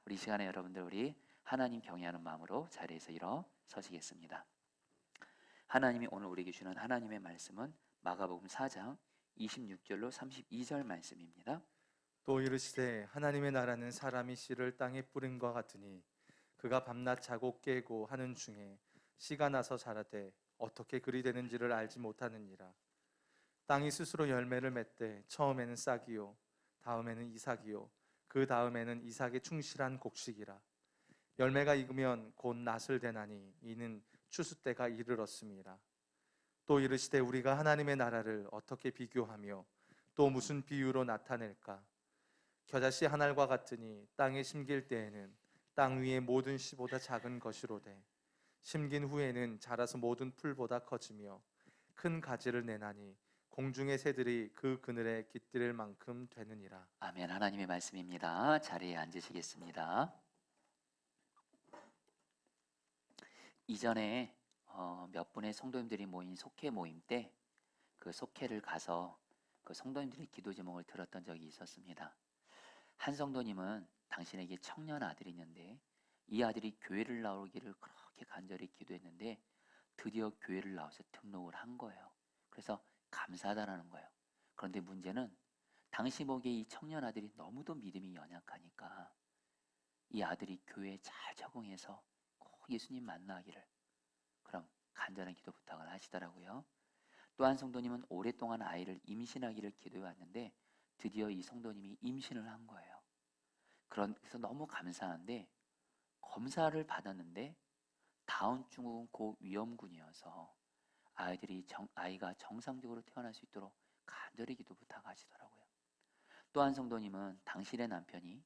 우리 이 시간에 여러분들 우리 하나님 경외하는 마음으로 자리에서 일어서시겠습니다. 하나님이 오늘 우리에게 주는 하나님의 말씀은 마가복음 4장 26절로 32절 말씀입니다. 또 이르시되 하나님의 나라는 사람이 씨를 땅에 뿌림과 같으니 그가 밤낮 자고 깨고 하는 중에 씨가 나서 자라되 어떻게 그리 되는지를 알지 못하느니라. 땅이 스스로 열매를 맺되 처음에는 싹이요 다음에는 이삭이요 그 다음에는 이삭의 충실한 곡식이라. 열매가 익으면 곧 낫을 대나니 이는 추수 때가 이르렀음이라. 또 이르시되 우리가 하나님의 나라를 어떻게 비교하며 또 무슨 비유로 나타낼까? 겨자씨 한 알과 같으니 땅에 심길 때에는 땅 위의 모든 씨보다 작은 것이로되 심긴 후에는 자라서 모든 풀보다 커지며 큰 가지를 내나니 공중의 새들이 그 그늘에 깃들일 만큼 되느니라. 아멘. 하나님의 말씀입니다. 자리에 앉으시겠습니다. 이전에 몇 분의 성도님들이 모인 속회 모임 때 그 속회를 가서 그 성도님들의 기도 제목을 들었던 적이 있었습니다. 한 성도님은 당신에게 청년 아들이 있는데 이 아들이 교회를 나오기를 그렇게 간절히 기도했는데 드디어 교회를 나와서 등록을 한 거예요. 그래서 감사하다라는 거예요. 그런데 문제는 당시 보기에 이 청년 아들이 너무도 믿음이 연약하니까 이 아들이 교회에 잘 적응해서 꼭 예수님 만나기를 그럼 간절한 기도 부탁을 하시더라고요. 또 한 성도님은 오랫동안 아이를 임신하기를 기도해 왔는데 드디어 이 성도님이 임신을 한 거예요. 그래서 너무 감사한데 검사를 받았는데 다운증후군 고위험군이어서 아이가 정상적으로 태어날 수 있도록 간절히 기도 부탁하시더라고요. 또 한 성도님은 당신의 남편이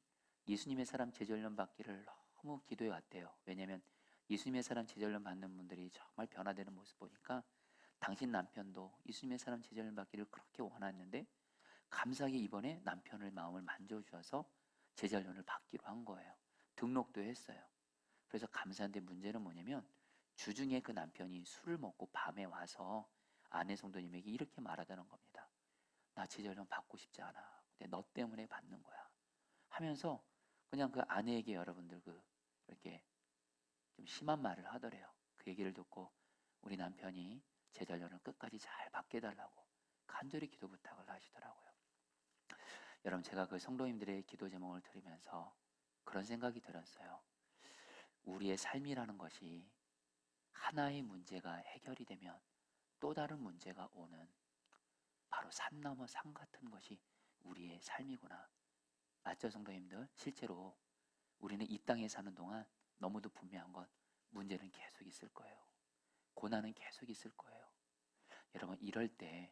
예수님의 사람 제절련 받기를 너무 기도해 왔대요. 왜냐하면 예수님의 사람 제절련 받는 분들이 정말 변화되는 모습 보니까 당신 남편도 예수님의 사람 제절련 받기를 그렇게 원했는데 감사하게 이번에 남편의 마음을 만져주셔서 제절련을 받기로 한 거예요. 등록도 했어요. 그래서 감사한데 문제는 뭐냐면 주중에 그 남편이 술을 먹고 밤에 와서 아내 성도님에게 이렇게 말하다는 겁니다. 나 제절련 받고 싶지 않아. 근데 너 때문에 받는 거야. 하면서 그냥 그 아내에게 여러분들 이렇게 좀 심한 말을 하더래요. 그 얘기를 듣고 우리 남편이 제절련을 끝까지 잘 받게 해달라고 간절히 기도 부탁을 하시더라고요. 여러분 제가 그 성도님들의 기도 제목을 들으면서 그런 생각이 들었어요. 우리의 삶이라는 것이 하나의 문제가 해결이 되면 또 다른 문제가 오는 바로 산 넘어 산 같은 것이 우리의 삶이구나. 맞죠, 성도님들? 실제로 우리는 이 땅에 사는 동안 너무도 분명한 건 문제는 계속 있을 거예요. 고난은 계속 있을 거예요. 여러분 이럴 때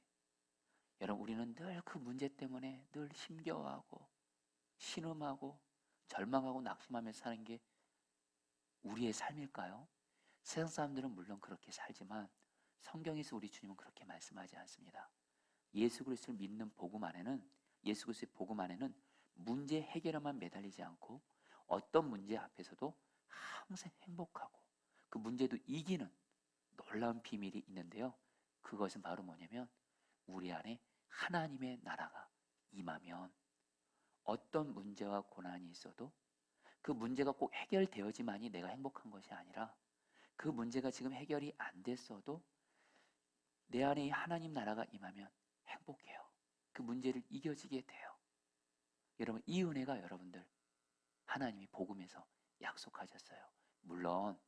여러분 우리는 늘 그 문제 때문에 늘 힘겨워하고 신음하고 절망하고 낙심하면서 사는 게 우리의 삶일까요? 세상 사람들은 물론 그렇게 살지만 성경에서 우리 주님은 그렇게 말씀하지 않습니다. 예수 그리스도를 믿는 복음 안에는 예수 그리스도의 복음 안에는 문제 해결에만 매달리지 않고 어떤 문제 앞에서도 항상 행복하고 그 문제도 이기는 놀라운 비밀이 있는데요. 그것은 바로 뭐냐면 우리 안에 하나님의 나라가 임하면 어떤 문제와 고난이 있어도 그 문제가 꼭 해결되어지만이 내가 행복한 것이 아니라 그 문제가 지금 해결이 안 됐어도 내 안에 이 하나님 나라가 임하면 행복해요. 그 문제를 이겨지게 돼요. 여러분 이 은혜가 여러분들 하나님이 복음에서 약속하셨어요. 물론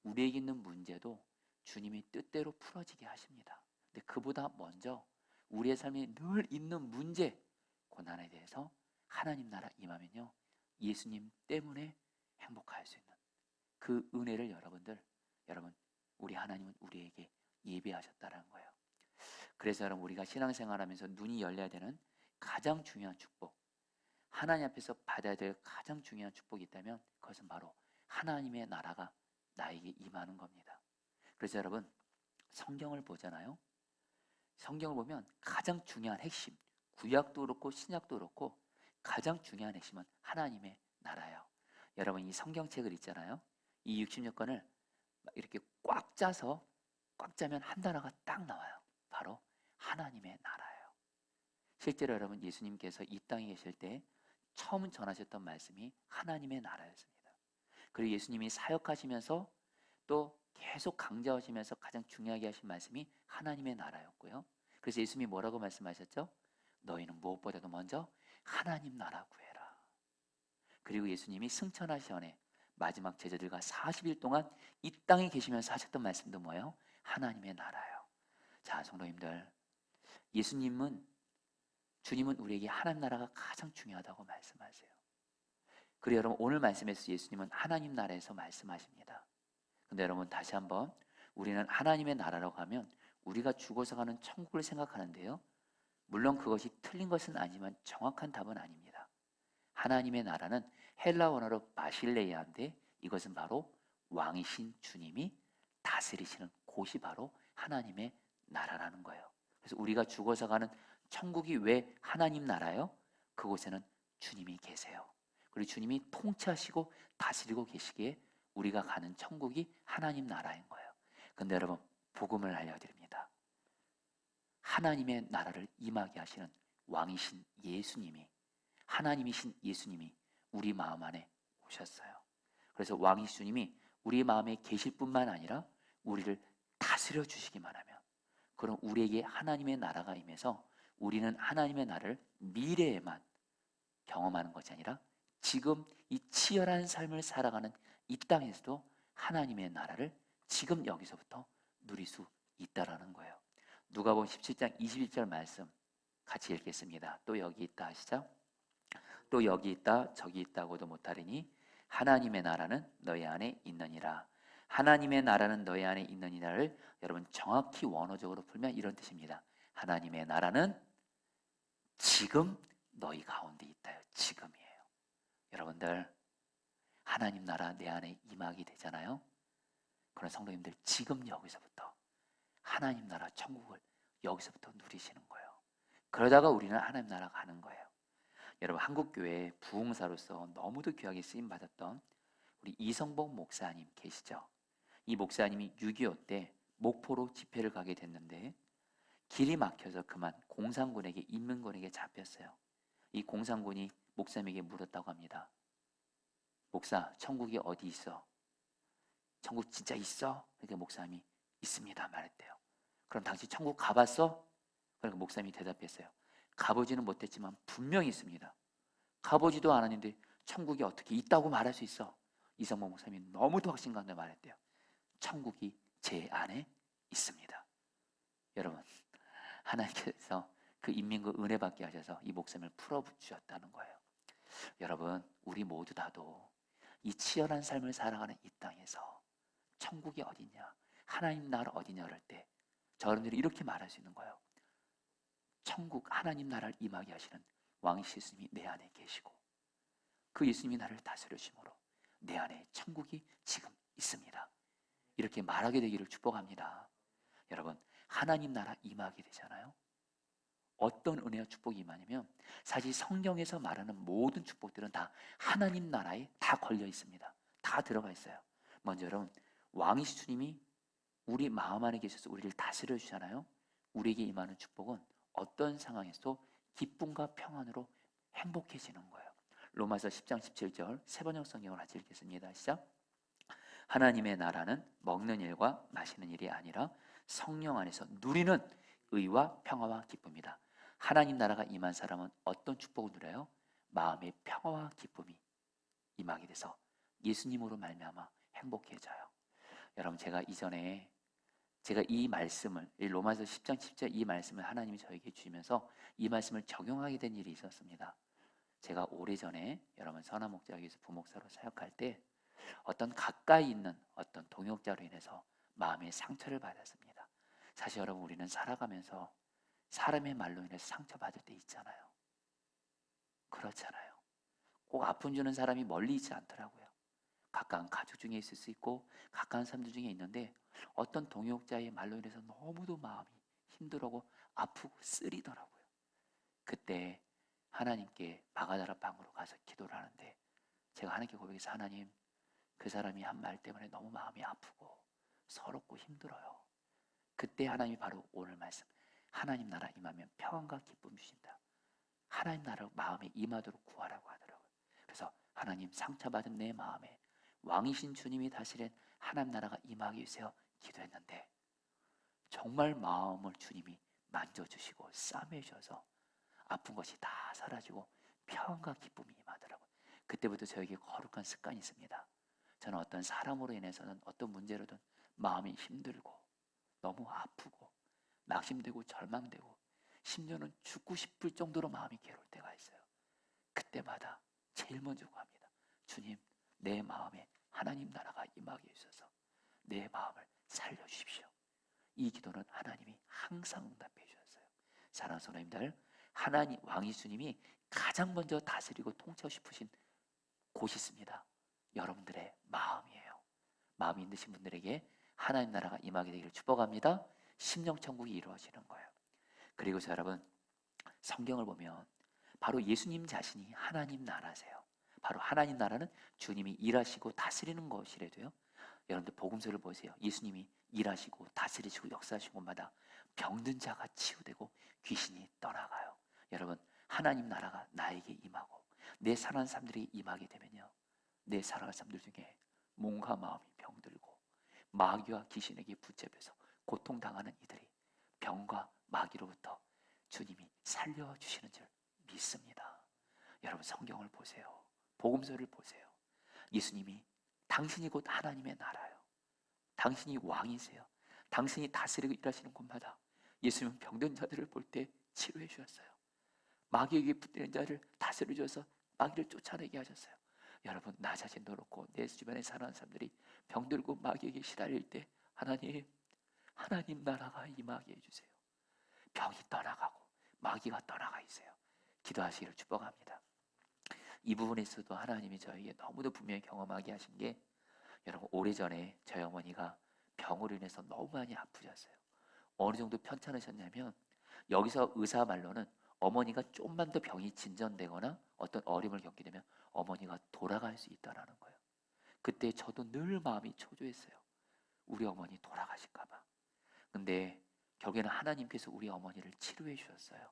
우리에게 있는 문제도 주님이 뜻대로 풀어지게 하십니다. 근데 그보다 먼저 우리의 삶에 늘 있는 문제, 고난에 대해서 하나님 나라 임하면요. 예수님 때문에 행복할 수 있는 그 은혜를 여러분 우리 하나님은 우리에게 예비하셨다는 거예요. 그래서 여러분 우리가 신앙생활하면서 눈이 열려야 되는 가장 중요한 축복, 하나님 앞에서 받아야 될 가장 중요한 축복이 있다면 그것은 바로 하나님의 나라가 나에게 임하는 겁니다. 그래서 여러분 성경을 보잖아요. 성경을 보면 가장 중요한 핵심, 구약도 그렇고 신약도 그렇고 가장 중요한 핵심은 하나님의 나라예요. 여러분 이 성경책을 있잖아요. 이 66권을 이렇게 꽉 짜면 한 단어가 딱 나와요. 바로 하나님의 나라예요. 실제로 여러분 예수님께서 이 땅에 계실 때 처음 전하셨던 말씀이 하나님의 나라였습니다. 그리고 예수님이 사역하시면서 또 계속 강조하시면서 가장 중요하게 하신 말씀이 하나님의 나라였고요. 그래서 예수님이 뭐라고 말씀하셨죠? 너희는 무엇보다도 먼저 하나님 나라 구해라. 그리고 예수님이 승천하시 전에 마지막 제자들과 40일 동안 이 땅에 계시면서 하셨던 말씀도 뭐예요? 하나님의 나라요. 자, 성도님들, 예수님은, 주님은 우리에게 하나님 나라가 가장 중요하다고 말씀하세요. 그리고 여러분, 오늘 말씀에서 예수님은 하나님 나라에서 말씀하십니다. 근데 여러분, 다시 한번, 우리는 하나님의 나라라고 하면 우리가 죽어서 가는 천국을 생각하는데요, 물론 그것이 틀린 것은 아니지만 정확한 답은 아닙니다. 하나님의 나라는 헬라 원어로 바실레이아인데, 이것은 바로 왕이신 주님이 다스리시는 곳이 바로 하나님의 나라라는 거예요. 그래서 우리가 죽어서 가는 천국이 왜 하나님 나라요? 그곳에는 주님이 계세요. 그리고 주님이 통치하시고 다스리고 계시기에 우리가 가는 천국이 하나님 나라인 거예요. 근데 여러분, 복음을 알려드립니다. 하나님의 나라를 임하게 하시는 왕이신 예수님이, 하나님이신 예수님이 우리 마음 안에 오셨어요. 그래서 왕이신 주님이 우리 마음에 계실 뿐만 아니라 우리를 다스려 주시기만 하면, 그럼 우리에게 하나님의 나라가 임해서 우리는 하나님의 나라를 미래에만 경험하는 것이 아니라 지금 이 치열한 삶을 살아가는 이 땅에서도 하나님의 나라를 지금 여기서부터 누릴 수 있다라는 거예요. 누가복음 17장 21절 말씀 같이 읽겠습니다. 또 여기 있다 하시죠. 또 여기 있다 저기 있다고도 못하리니 하나님의 나라는 너희 안에 있느니라. 하나님의 나라는 너희 안에 있느니라를 여러분 정확히 원어적으로 풀면 이런 뜻입니다. 하나님의 나라는 지금 너희 가운데 있다요. 지금이에요. 여러분들, 하나님 나라 내 안에 임하게 되잖아요. 그런 성도님들, 지금 여기서부터 하나님 나라 천국을 여기서부터 누리시는 거예요. 그러다가 우리는 하나님 나라 가는 거예요. 여러분, 한국교회 부흥사로서 너무도 귀하게 쓰임받았던 우리 이성복 목사님 계시죠? 이 목사님이 6.25 때 목포로 집회를 가게 됐는데 길이 막혀서 그만 공산군에게, 인민군에게 잡혔어요. 이 공산군이 목사님에게 물었다고 합니다. 목사, 천국이 어디 있어? 천국 진짜 있어? 그러니까 목사님이 있습니다 말했대요. 그럼 당신 천국 가봤어? 그러니까 목사님이 대답했어요. 가보지는 못했지만 분명히 있습니다. 가보지도 않았는데 천국이 어떻게 있다고 말할 수 있어? 이성모 목사님이 너무도 확신감에 말했대요. 천국이 제 안에 있습니다. 여러분, 하나님께서 그 인민군 은혜 받게 하셔서 이 목사님을 풀어주셨다는 거예요. 여러분, 우리 모두 다도 이 치열한 삶을 살아가는 이 땅에서 천국이 어디냐, 하나님 나라 어디냐 그럴 때 저분들이 이렇게 말할 수 있는 거예요. 천국, 하나님 나라를 임하게 하시는 왕이신 예수님이 내 안에 계시고 그 예수님이 나를 다스려주심으로 내 안에 천국이 지금 있습니다. 이렇게 말하게 되기를 축복합니다. 여러분, 하나님 나라 임하게 되잖아요. 어떤 은혜와 축복이 임하냐면 사실 성경에서 말하는 모든 축복들은 다 하나님 나라에 다 걸려 있습니다. 다 들어가 있어요. 먼저 여러분, 왕이신 주님이 우리 마음 안에 계셔서 우리를 다스려 주잖아요. 우리에게 임하는 축복은 어떤 상황에서도 기쁨과 평안으로 행복해지는 거예요. 로마서 10장 17절 세 번역 성경을 같이 읽겠습니다. 시작. 하나님의 나라는 먹는 일과 마시는 일이 아니라 성령 안에서 누리는 의와 평화와 기쁨이다. 하나님 나라가 임한 사람은 어떤 축복을 누려요? 마음의 평화와 기쁨이 임하게 돼서 예수님으로 말미암아 행복해져요. 여러분, 제가 이전에 이 말씀을, 이 로마서 10장 10절 이 말씀을 하나님이 저에게 주시면서 이 말씀을 적용하게 된 일이 있었습니다. 제가 오래전에 여러분 선한 목자에게서 부목사로 사역할 때 어떤 가까이 있는 어떤 동역자로 인해서 마음의 상처를 받았습니다. 사실 여러분, 우리는 살아가면서 사람의 말로 인해서 상처받을 때 있잖아요. 그렇잖아요. 꼭 아픔 주는 사람이 멀리 있지 않더라고요. 가까운 가족 중에 있을 수 있고 가까운 사람들 중에 있는데 어떤 동역자의 말로 인해서 너무도 마음이 힘들고 아프고 쓰리더라고요. 그때 하나님께 마가다라 방으로 가서 기도를 하는데 제가 하나님께 고백해서, 하나님, 그 사람이 한 말 때문에 너무 마음이 아프고 서럽고 힘들어요. 그때 하나님이 바로 오늘 말씀, 하나님 나라 임하면 평안과 기쁨 주신다. 하나님 나라 마음에 임하도록 구하라고 하더라고요. 그래서 하나님, 상처받은 내 마음에 왕이신 주님이 다스린 하나님 나라가 임하게 해주세요 기도했는데, 정말 마음을 주님이 만져주시고 싸매셔서 아픈 것이 다 사라지고 평안과 기쁨이 임하더라고요. 그때부터 저에게 거룩한 습관이 있습니다. 저는 어떤 사람으로 인해서는 어떤 문제로든 마음이 힘들고 너무 아프고 낙심되고 절망되고 심지어는 죽고 싶을 정도로 마음이 괴로울 때가 있어요. 그때마다 제일 먼저 구합니다. 주님, 내 마음에 하나님 나라가 임하게 해주셔서 내 마음을 살려주십시오. 이 기도는 하나님이 항상 응답해 주셨어요. 사랑하는 성도님들, 하나님 왕 예수님이 가장 먼저 다스리고 통치하고 싶으신 곳이 있습니다. 여러분들의 마음이에요. 마음이 힘드신 분들에게 하나님 나라가 임하게 되기를 축복합니다. 심령천국이 이루어지는 거예요. 그리고 여러분, 성경을 보면 바로 예수님 자신이 하나님 나라세요. 바로 하나님 나라는 주님이 일하시고 다스리는 것이래도요, 여러분들 복음서를 보세요. 예수님이 일하시고 다스리시고 역사하신 곳마다 병든 자가 치유되고 귀신이 떠나가요. 여러분, 하나님 나라가 나에게 임하고 내 사랑하는 사람들이 임하게 되면요, 내 사랑하는 사람들 중에 몸과 마음이 병들고 마귀와 귀신에게 붙잡혀서 고통당하는 이들이 병과 마귀로부터 주님이 살려주시는 줄 믿습니다. 여러분, 성경을 보세요. 복음서를 보세요. 예수님이 당신이 곧 하나님의 나라요. 당신이 왕이세요. 당신이 다스리고 일하시는 곳마다 예수님은 병든 자들을 볼 때 치료해 주셨어요. 마귀에게 붙드는 자를 다스려 주셔서 마귀를 쫓아내게 하셨어요. 여러분, 나 자신도 그렇고 내 주변에 사는 사람들이 병들고 마귀에게 시달릴 때 하나님 나라가 임하게 해주세요. 병이 떠나가고 마귀가 떠나가 있어요. 기도하시기를 축복합니다. 이 부분에서도 하나님이 저에게 너무도 분명히 경험하게 하신 게, 여러분, 오래전에 저희 어머니가 병으로 인해서 너무 많이 아프셨어요. 어느 정도 편찮으셨냐면, 여기서 의사 말로는 어머니가 좀만 더 병이 진전되거나 어떤 어려움을 겪게 되면 어머니가 돌아갈 수 있다라는 거예요. 그때 저도 늘 마음이 초조했어요. 우리 어머니 돌아가실까 봐. 근데 결국에는 하나님께서 우리 어머니를 치료해 주셨어요.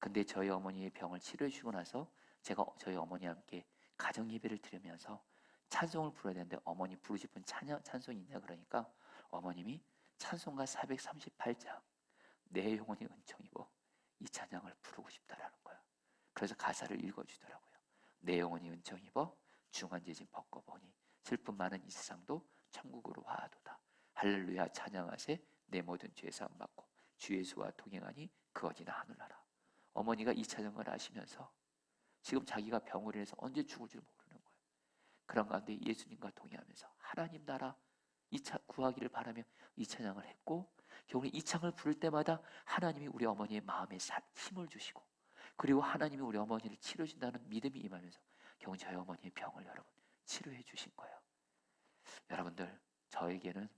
근데 저희 어머니의 병을 치료해 주고 나서 제가 저희 어머니와 함께 가정 예배를 드리면서 찬송을 불러야 되는데, 어머니 부르고 싶은 찬송이 있냐 그러니까 어머님이 찬송가 438장 내 영혼이 은총 입어 이 찬양을 부르고 싶다라는 거야. 그래서 가사를 읽어주더라고요. 내 영혼이 은총 입어 중한 죄짐 벗고보니 슬픔 많은 이 세상도 천국으로 와도다. 할렐루야 찬양하세 내 모든 죄 사함 받고 주 예수와 동행하니 그 어디나 하늘나라. 어머니가 이 찬양을 하시면서 지금 자기가 병으로 인해서 언제 죽을 줄 모르는 거예요. 그런 가운데 예수님과 동행하면서 하나님 나라 구하기를 바라며 이 찬양을 했고, 결국에 이 찬양을 부를 때마다 하나님이 우리 어머니의 마음에 힘을 주시고, 그리고 하나님이 우리 어머니를 치료해 준다는 믿음이 임하면서 결국 저희 어머니의 병을 여러분 치료해 주신 거예요. 여러분들, 저에게는,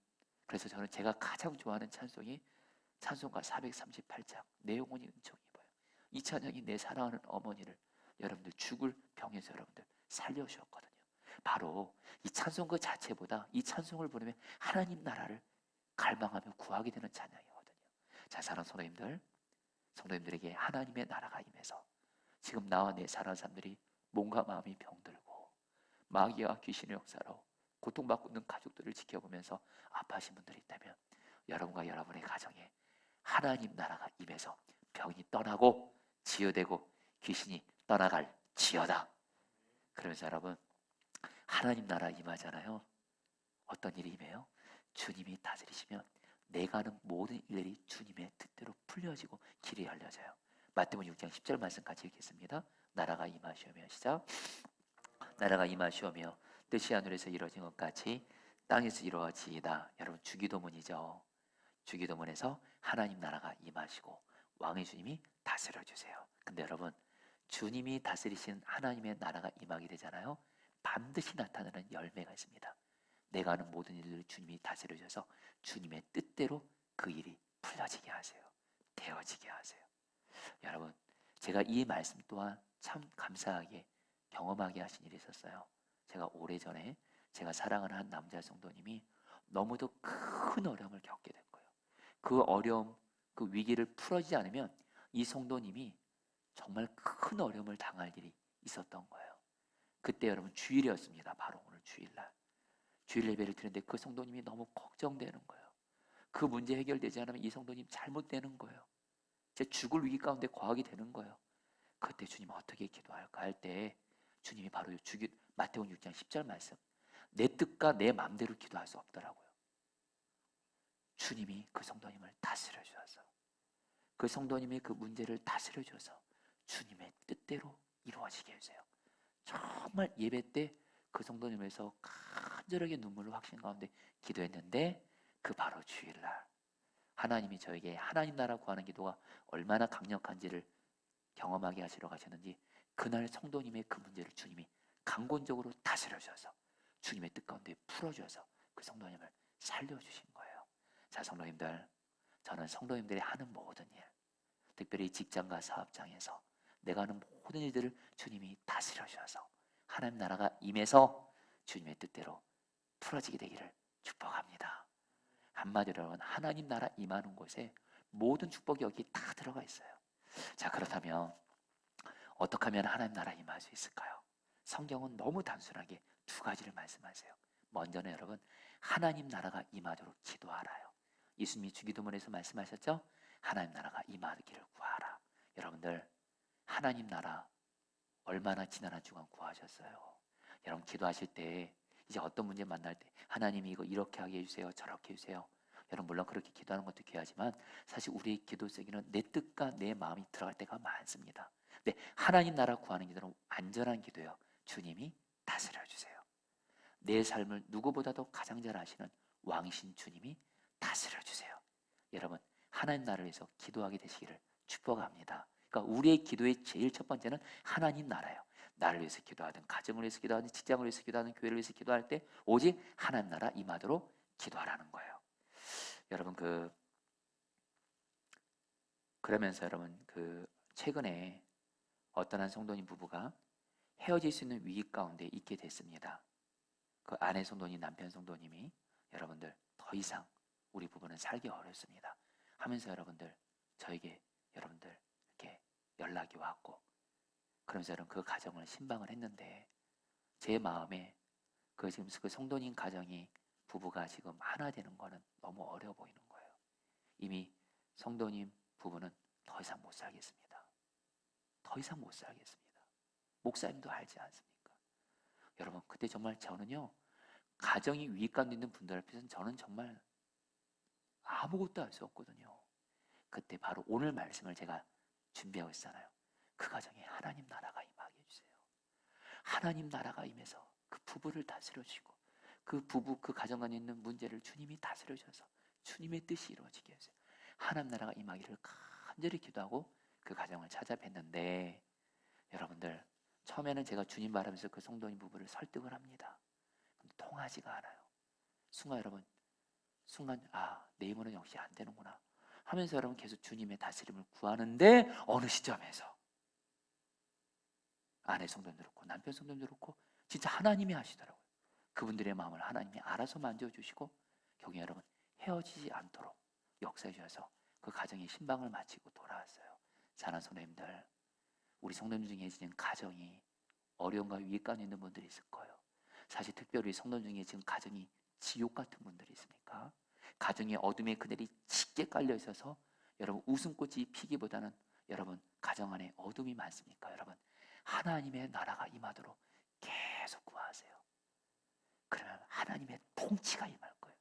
그래서 저는 제가 가장 좋아하는 찬송이 찬송가 438장 내 영혼이 은총 입어요. 이 찬양이 내 사랑하는 어머니를 여러분들 죽을 병에서 여러분들 살려주셨거든요. 바로 이 찬송 그 자체보다 이 찬송을 부르면 하나님 나라를 갈망하며 구하게 되는 찬양이거든요. 자, 사랑하는 성도님들에게 하나님의 나라가 임해서 지금 나와 내 사랑하는 사람들이 몸과 마음이 병들고 마귀와 귀신의 역사로 고통받고 있는 가족들을 지켜보면서 아파하신 분들이 있다면, 여러분과 여러분의 가정에 하나님 나라가 임해서 병이 떠나고 치유되고 귀신이 떠나갈 지어다. 그러면서 여러분, 하나님 나라 임하잖아요. 어떤 일이 임해요? 주님이 다스리시면 내가 하는 모든 일들이 주님의 뜻대로 풀려지고 길이 열려져요. 마태복음 6장 10절 말씀 같이 읽겠습니다. 나라가 임하시오며, 시작. 나라가 임하시오며 뜻이 하늘에서 이루어진 것 같이 땅에서 이루어지이다. 여러분, 주기도문이죠. 주기도문에서 하나님 나라가 임하시고 왕의 주님이 다스려 주세요. 근데 여러분, 주님이 다스리신 하나님의 나라가 임하게 되잖아요. 반드시 나타나는 열매가 있습니다. 내가 하는 모든 일들을 주님이 다스려 주셔서 주님의 뜻대로 그 일이 풀려지게 하세요. 되어지게 하세요. 여러분, 제가 이 말씀 또한 참 감사하게 경험하게 하신 일이 있었어요. 제가 오래전에 제가 사랑하는 한 남자 성도님이 너무도 큰 어려움을 겪게 된 거예요. 그 어려움, 그 위기를 풀어지지 않으면 이 성도님이 정말 큰 어려움을 당할 일이 있었던 거예요. 그때 여러분 주일이었습니다. 바로 오늘 주일날. 주일 예배를 드렸는데 그 성도님이 너무 걱정되는 거예요. 그 문제 해결되지 않으면 이 성도님 잘못되는 거예요. 제 죽을 위기 가운데 거하게 되는 거예요. 그때 주님 어떻게 기도할까 할 때 주님이 바로 마태복음 6장 10절 말씀. 내 뜻과 내 마음대로 기도할 수 없더라고요. 주님이 그 성도님을 다스려 주셔서 그 성도님의 그 문제를 다스려 주셔서 주님의 뜻대로 이루어지게 해주세요. 정말 예배 때 그 성도님에서 간절하게 눈물로 확신 가운데 기도했는데 그 바로 주일날 하나님이 저에게 하나님 나라 구하는 기도가 얼마나 강력한지를 경험하게 하시러 가셨는지 그날 성도님의 그 문제를 주님이 강권적으로 다스려 주셔서 주님의 뜻 가운데 풀어주셔서 그 성도님을 살려주신 거예요. 자, 성도님들, 저는 성도님들이 하는 모든 일, 특별히 직장과 사업장에서 내가 하는 모든 일들을 주님이 다스려 주셔서 하나님 나라가 임해서 주님의 뜻대로 풀어지게 되기를 축복합니다. 한마디로 여러분, 하나님 나라 임하는 곳에 모든 축복이 여기 다 들어가 있어요. 자, 그렇다면 어떻게 하면 하나님 나라 임할 수 있을까요? 성경은 너무 단순하게 두 가지를 말씀하세요. 먼저는 여러분, 하나님 나라가 임하도록 기도하라요. 예수님이 주기도문에서 말씀하셨죠? 하나님 나라가 임하기를 구하라. 여러분들, 하나님 나라 얼마나 지난 한 주간 구하셨어요? 여러분 기도하실 때 이제 어떤 문제 만날 때 하나님이 이거 이렇게 하게 해주세요, 저렇게 해주세요. 여러분 물론 그렇게 기도하는 것도 귀하지만 사실 우리의 기도 속에는 내 뜻과 내 마음이 들어갈 때가 많습니다. 근데 하나님 나라 구하는 기도는 안전한 기도예요. 주님이 다스려 주세요. 내 삶을 누구보다도 가장 잘 아시는 왕신 주님이 다스려 주세요. 여러분 하나님 나라를 위해서 기도하게 되시기를 축복합니다. 그러니까 우리의 기도의 제일 첫 번째는 하나님 나라예요. 나를 위해서 기도하든 가정을 위해서 기도하든 직장을 위해서 기도하든 교회를 위해서 기도할 때 오직 하나님 나라 임하도록 기도하라는 거예요. 여러분 그러면서 여러분 최근에 어떤 한 성도님 부부가 헤어질 수 있는 위기 가운데 있게 됐습니다. 그 아내 성도님, 남편 성도님이 여러분들 더 이상 우리 부부는 살기 어렵습니다 하면서 여러분들 저에게 여러분들 이렇게 연락이 왔고 그러면서 여러분 그 가정을 신방을 했는데 제 마음에 지금 그 성도님 가정이 부부가 지금 하나 되는 거는 너무 어려워 보이는 거예요. 이미 성도님 부부는 더 이상 못 살겠습니다. 더 이상 못 살겠습니다. 목사님도 알지 않습니까? 여러분 그때 정말 저는요 가정이 위기 가운데 있는 분들 앞에서는 저는 정말 아무것도 할 수 없거든요. 그때 바로 오늘 말씀을 제가 준비하고 있잖아요. 그 가정에 하나님 나라가 임하게 해주세요. 하나님 나라가 임해서 그 부부를 다스려 주시고 그 부부 그 가정 안에 있는 문제를 주님이 다스려 주셔서 주님의 뜻이 이루어지게 해주세요. 하나님 나라가 임하기를 간절히 기도하고 그 가정을 찾아뵀는데 여러분들 처음에는 제가 주님 바라면서 그 성도님 부부를 설득을 합니다. 근데 통하지가 않아요. 순간 내 힘으로는 역시 안 되는구나 하면서 여러분 계속 주님의 다스림을 구하는데 어느 시점에서 아내 성도님도 그렇고 남편 성도님도 그렇고 진짜 하나님이 하시더라고요. 그분들의 마음을 하나님이 알아서 만져주시고 결국 여러분 헤어지지 않도록 역사해 주셔서 그 가정의 신방을 마치고 돌아왔어요. 사랑하는 성도님들, 우리 성도님 중에 지금 가정이 어려움과 위기 가운데 있는 분들이 있을 거예요. 사실 특별히 성도님 중에 지금 가정이 지옥 같은 분들이 있습니까? 가정의 어둠의 그늘이 짙게 깔려 있어서 여러분 웃음꽃이 피기보다는 여러분 가정 안에 어둠이 많습니까? 여러분 하나님의 나라가 임하도록 계속 구하세요. 그러면 하나님의 통치가 임할 거예요.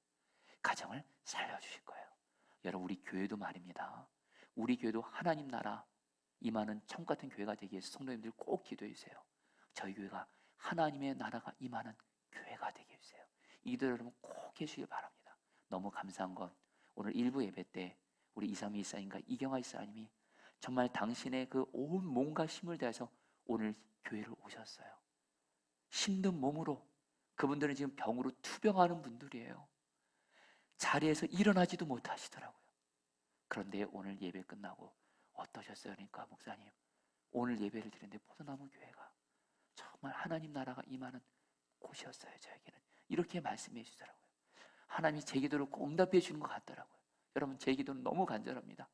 가정을 살려주실 거예요. 여러분 우리 교회도 말입니다. 우리 교회도 하나님 나라 임하는 천국 같은 교회가 되기 위해서 성도님들 꼭 기도해 주세요. 저희 교회가 하나님의 나라가 임하는 교회가 되게 해주세요. 이들 여러분 꼭 해주시길 바랍니다. 너무 감사한 건 오늘 일부 예배 때 우리 이삼이 이사님과 이경아 이사님이 정말 당신의 그 온 몸과 힘을 다해서 오늘 교회를 오셨어요. 힘든 몸으로 그분들은 지금 병으로 투병하는 분들이에요. 자리에서 일어나지도 못하시더라고요. 그런데 오늘 예배 끝나고 어떠셨어요? 그러니까 목사님 오늘 예배를 드렸는데 포도나무 교회가 정말 하나님 나라가 임하는 곳이었어요. 저에게는 이렇게 말씀해 주더라고요. 하나님이 제 기도를 꼭 응답해 주는 것 같더라고요. 여러분 제 기도는 너무 간절합니다.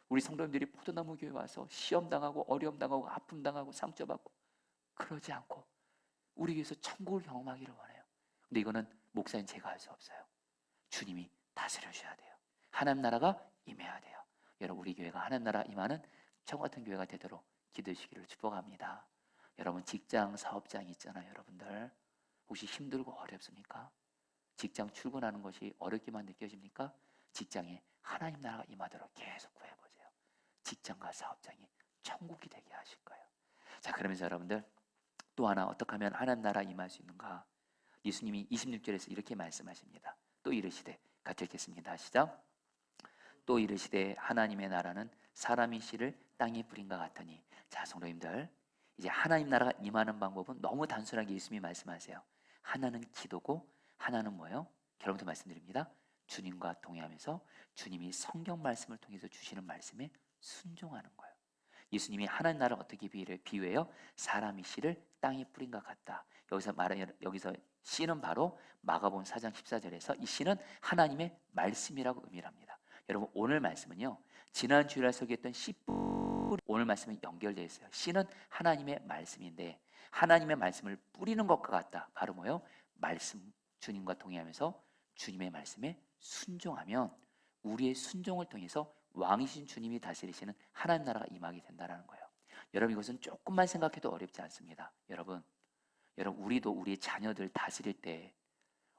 우리 성도님들이 포도나무 교회 와서 시험 당하고 어려움 당하고 아픔 당하고 상처받고 그러지 않고 우리 교회에서 천국을 경험하기를 원해요. 근데 이거는 목사인 제가 할 수 없어요. 주님이 다스려 주셔야 돼요. 하나님 나라가 임해야 돼요. 여러분, 우리 교회가 하나님 나라 임하는 천국 같은 교회가 되도록 기도해 주시기를 축복합니다. 여러분, 직장 사업장 있잖아요. 여러분들 혹시 힘들고 어렵습니까? 직장 출근하는 것이 어렵게만 느껴집니까? 직장에 하나님 나라가 임하도록 계속 구해보세요. 직장과 사업장이 천국이 되게 하실 거예요. 자, 그러면서 여러분들 또 하나 어떻게 하면 하나님 나라 임할 수 있는가? 예수님이 26절에서 이렇게 말씀하십니다. 또 이르시되, 같이 읽겠습니다. 시작. 또 이르시되 하나님의 나라는 사람이 씨를 땅에 뿌린 것 같으니. 자, 성도님들, 이제 하나님 나라가 임하는 방법은 너무 단순하게 예수님이 말씀하세요. 하나는 기도고 하나는 뭐예요? 결론부터 말씀드립니다. 주님과 동의하면서 주님이 성경 말씀을 통해서 주시는 말씀에 순종하는 거예요. 예수님이 하나님 나라를 어떻게 비유해요? 사람이 씨를 땅에 뿌린 것 같다. 여기서 씨는 바로 마가복음 4장 14절에서 이 씨는 하나님의 말씀이라고 의미합니다. 여러분, 오늘 말씀은요, 지난 주일날 소개했던 씨뿌리, 오늘 말씀은 연결되어 있어요. 씨는 하나님의 말씀인데 하나님의 말씀을 뿌리는 것과 같다. 바로 뭐예요? 말씀, 주님과 동의하면서 주님의 말씀에 순종하면 우리의 순종을 통해서 왕이신 주님이 다스리시는 하나님 나라가 임하게 된다는 거예요. 여러분, 이것은 조금만 생각해도 어렵지 않습니다. 여러분, 우리도 우리의 자녀들 다스릴 때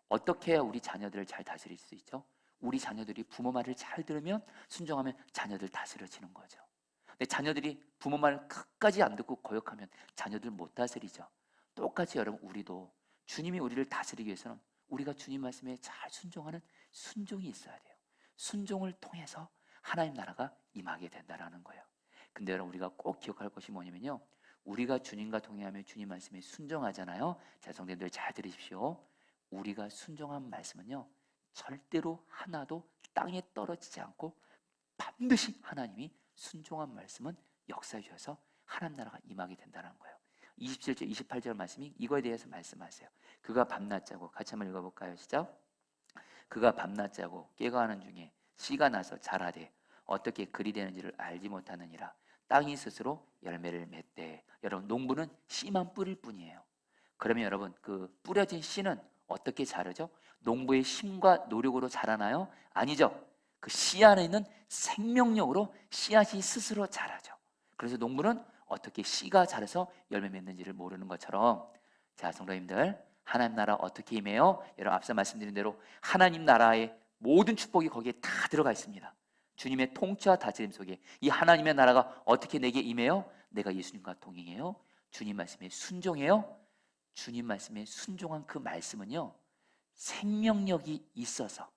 어떻게 해야 우리 자녀들을 잘 다스릴 수 있죠? 우리 자녀들이 부모 말을 잘 들으면, 순종하면 자녀들 다스려지는 거죠. 근데 자녀들이 부모 말을 끝까지 안 듣고 거역하면 자녀들 못 다스리죠. 똑같이 여러분, 우리도 주님이 우리를 다스리기 위해서는 우리가 주님 말씀에 잘 순종하는 순종이 있어야 돼요. 순종을 통해서 하나님 나라가 임하게 된다는 거예요. 근데 여러분, 우리가 꼭 기억할 것이 뭐냐면요, 우리가 주님과 동행하며 주님 말씀에 순종하잖아요. 자, 성도님들 잘 들으십시오. 우리가 순종한 말씀은요, 절대로 하나도 땅에 떨어지지 않고 반드시 하나님이 순종한 말씀은 역사해 주셔서 하나님 나라가 임하게 된다는 거예요. 27절, 28절 말씀이 이거에 대해서 말씀하세요. 그가 밤낮 자고, 같이 한번 읽어볼까요? 시작. 그가 밤낮 자고 깨어가는 중에 씨가 나서 자라되 어떻게 그리 되는지를 알지 못하느니라. 땅이 스스로 열매를 맺되. 여러분, 농부는 씨만 뿌릴 뿐이에요. 그러면 여러분, 그 뿌려진 씨는 어떻게 자르죠? 농부의 힘과 노력으로 자라나요? 아니죠. 그 씨 안에 있는 생명력으로 씨앗이 스스로 자라죠. 그래서 농부는 어떻게 씨가 자라서 열매 맺는지를 모르는 것처럼, 자, 성도님들, 하나님 나라 어떻게 임해요? 여러분, 앞서 말씀드린 대로 하나님 나라의 모든 축복이 거기에 다 들어가 있습니다. 주님의 통치와 다스림 속에 이 하나님의 나라가 어떻게 내게 임해요? 내가 예수님과 동행해요. 주님 말씀에 순종해요. 주님 말씀에 순종한 그 말씀은요, 생명력이 있어서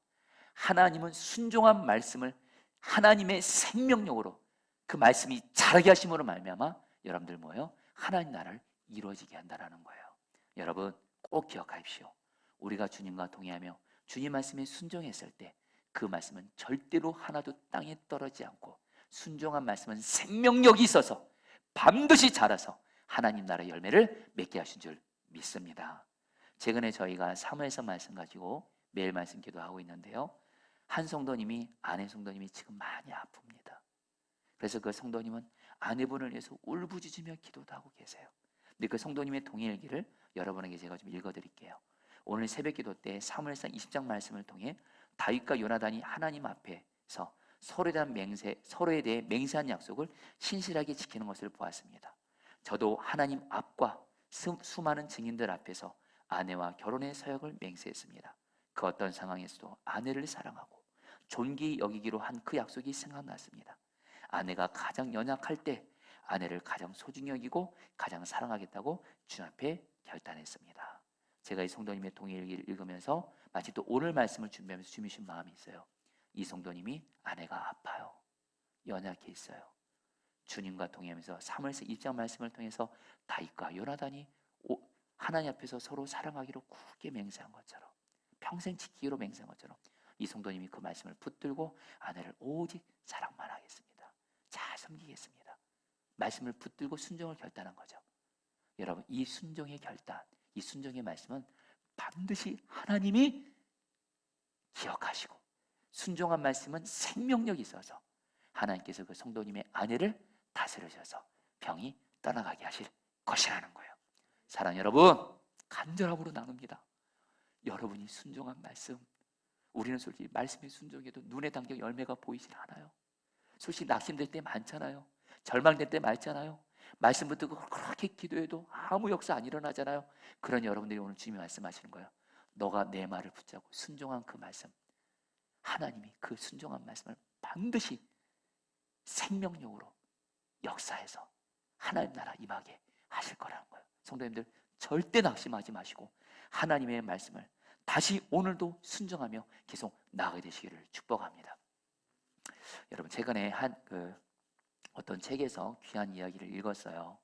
하나님은 순종한 말씀을 하나님의 생명력으로 그 말씀이 자라게 하심으로 말미암아 여러분들 뭐예요? 하나님 나라를 이루어지게 한다는 거예요. 여러분, 꼭 기억하십시오. 우리가 주님과 동행하며 주님 말씀에 순종했을 때 그 말씀은 절대로 하나도 땅에 떨어지지 않고 순종한 말씀은 생명력이 있어서 반드시 자라서 하나님 나라의 열매를 맺게 하신 줄 믿습니다. 최근에 저희가 사무엘서 말씀 가지고 매일 말씀 기도하고 있는데요, 한 성도님이, 아내 성도님이 지금 많이 아픕니다. 그래서 그 성도님은 아내분을 위해서 울부짖으며 기도도 하고 계세요. 근데 그 성도님의 동일기를 여러분에게 제가 좀 읽어드릴게요. 오늘 새벽기도 때 사무엘상 20장 말씀을 통해 다윗과 요나단이 하나님 앞에서 서로에 대해 맹세한 약속을 신실하게 지키는 것을 보았습니다. 저도 하나님 앞과 수많은 증인들 앞에서 아내와 결혼의 서약을 맹세했습니다. 그 어떤 상황에서도 아내를 사랑하고 존귀 여기기로 한 그 약속이 생각났습니다. 아내가 가장 연약할 때 아내를 가장 소중히 여기고 가장 사랑하겠다고 주 앞에 결단했습니다. 제가 이 성도님의 동일기를 읽으면서 마치 또 오늘 말씀을 준비하면서 주님이 주신 마음이 있어요. 이 성도님이 아내가 아파요. 연약해 있어요. 주님과 동행하면서 사무엘서 2장 말씀을 통해서 다윗과 요나단이 하나님 앞에서 서로 사랑하기로 굳게 맹세한 것처럼, 평생 지키기로 맹세한 것처럼 이 성도님이 그 말씀을 붙들고 아내를 오직 사랑만 하겠습니다. 잘 섬기겠습니다. 말씀을 붙들고 순종을 결단한 거죠. 여러분, 이 순종의 결단, 이 순종의 말씀은 반드시 하나님이 기억하시고, 순종한 말씀은 생명력이 있어서 하나님께서 그 성도님의 아내를 다스리셔서 병이 떠나가게 하실 것이라는 거예요. 사랑하는 여러분, 간절함으로 나눕니다. 여러분이 순종한 말씀, 우리는 솔직히 말씀에 순종해도 눈에 당겨 열매가 보이질 않아요. 솔직히 낙심될 때 많잖아요. 절망될 때 많잖아요. 말씀 붙들고 그렇게 기도해도 아무 역사 안 일어나잖아요. 그런 여러분들이 오늘 주님이 말씀하시는 거예요. 너가 내 말을 붙잡고 순종한 그 말씀, 하나님이 그 순종한 말씀을 반드시 생명력으로 역사해서 하나님 나라 임하게 하실 거라는 거예요. 성도님들, 절대 낙심하지 마시고 하나님의 말씀을 다시 오늘도 순종하며 계속 나아가게 되시기를 축복합니다. 여러분, 최근에 어떤 책에서 귀한 이야기를 읽었어요.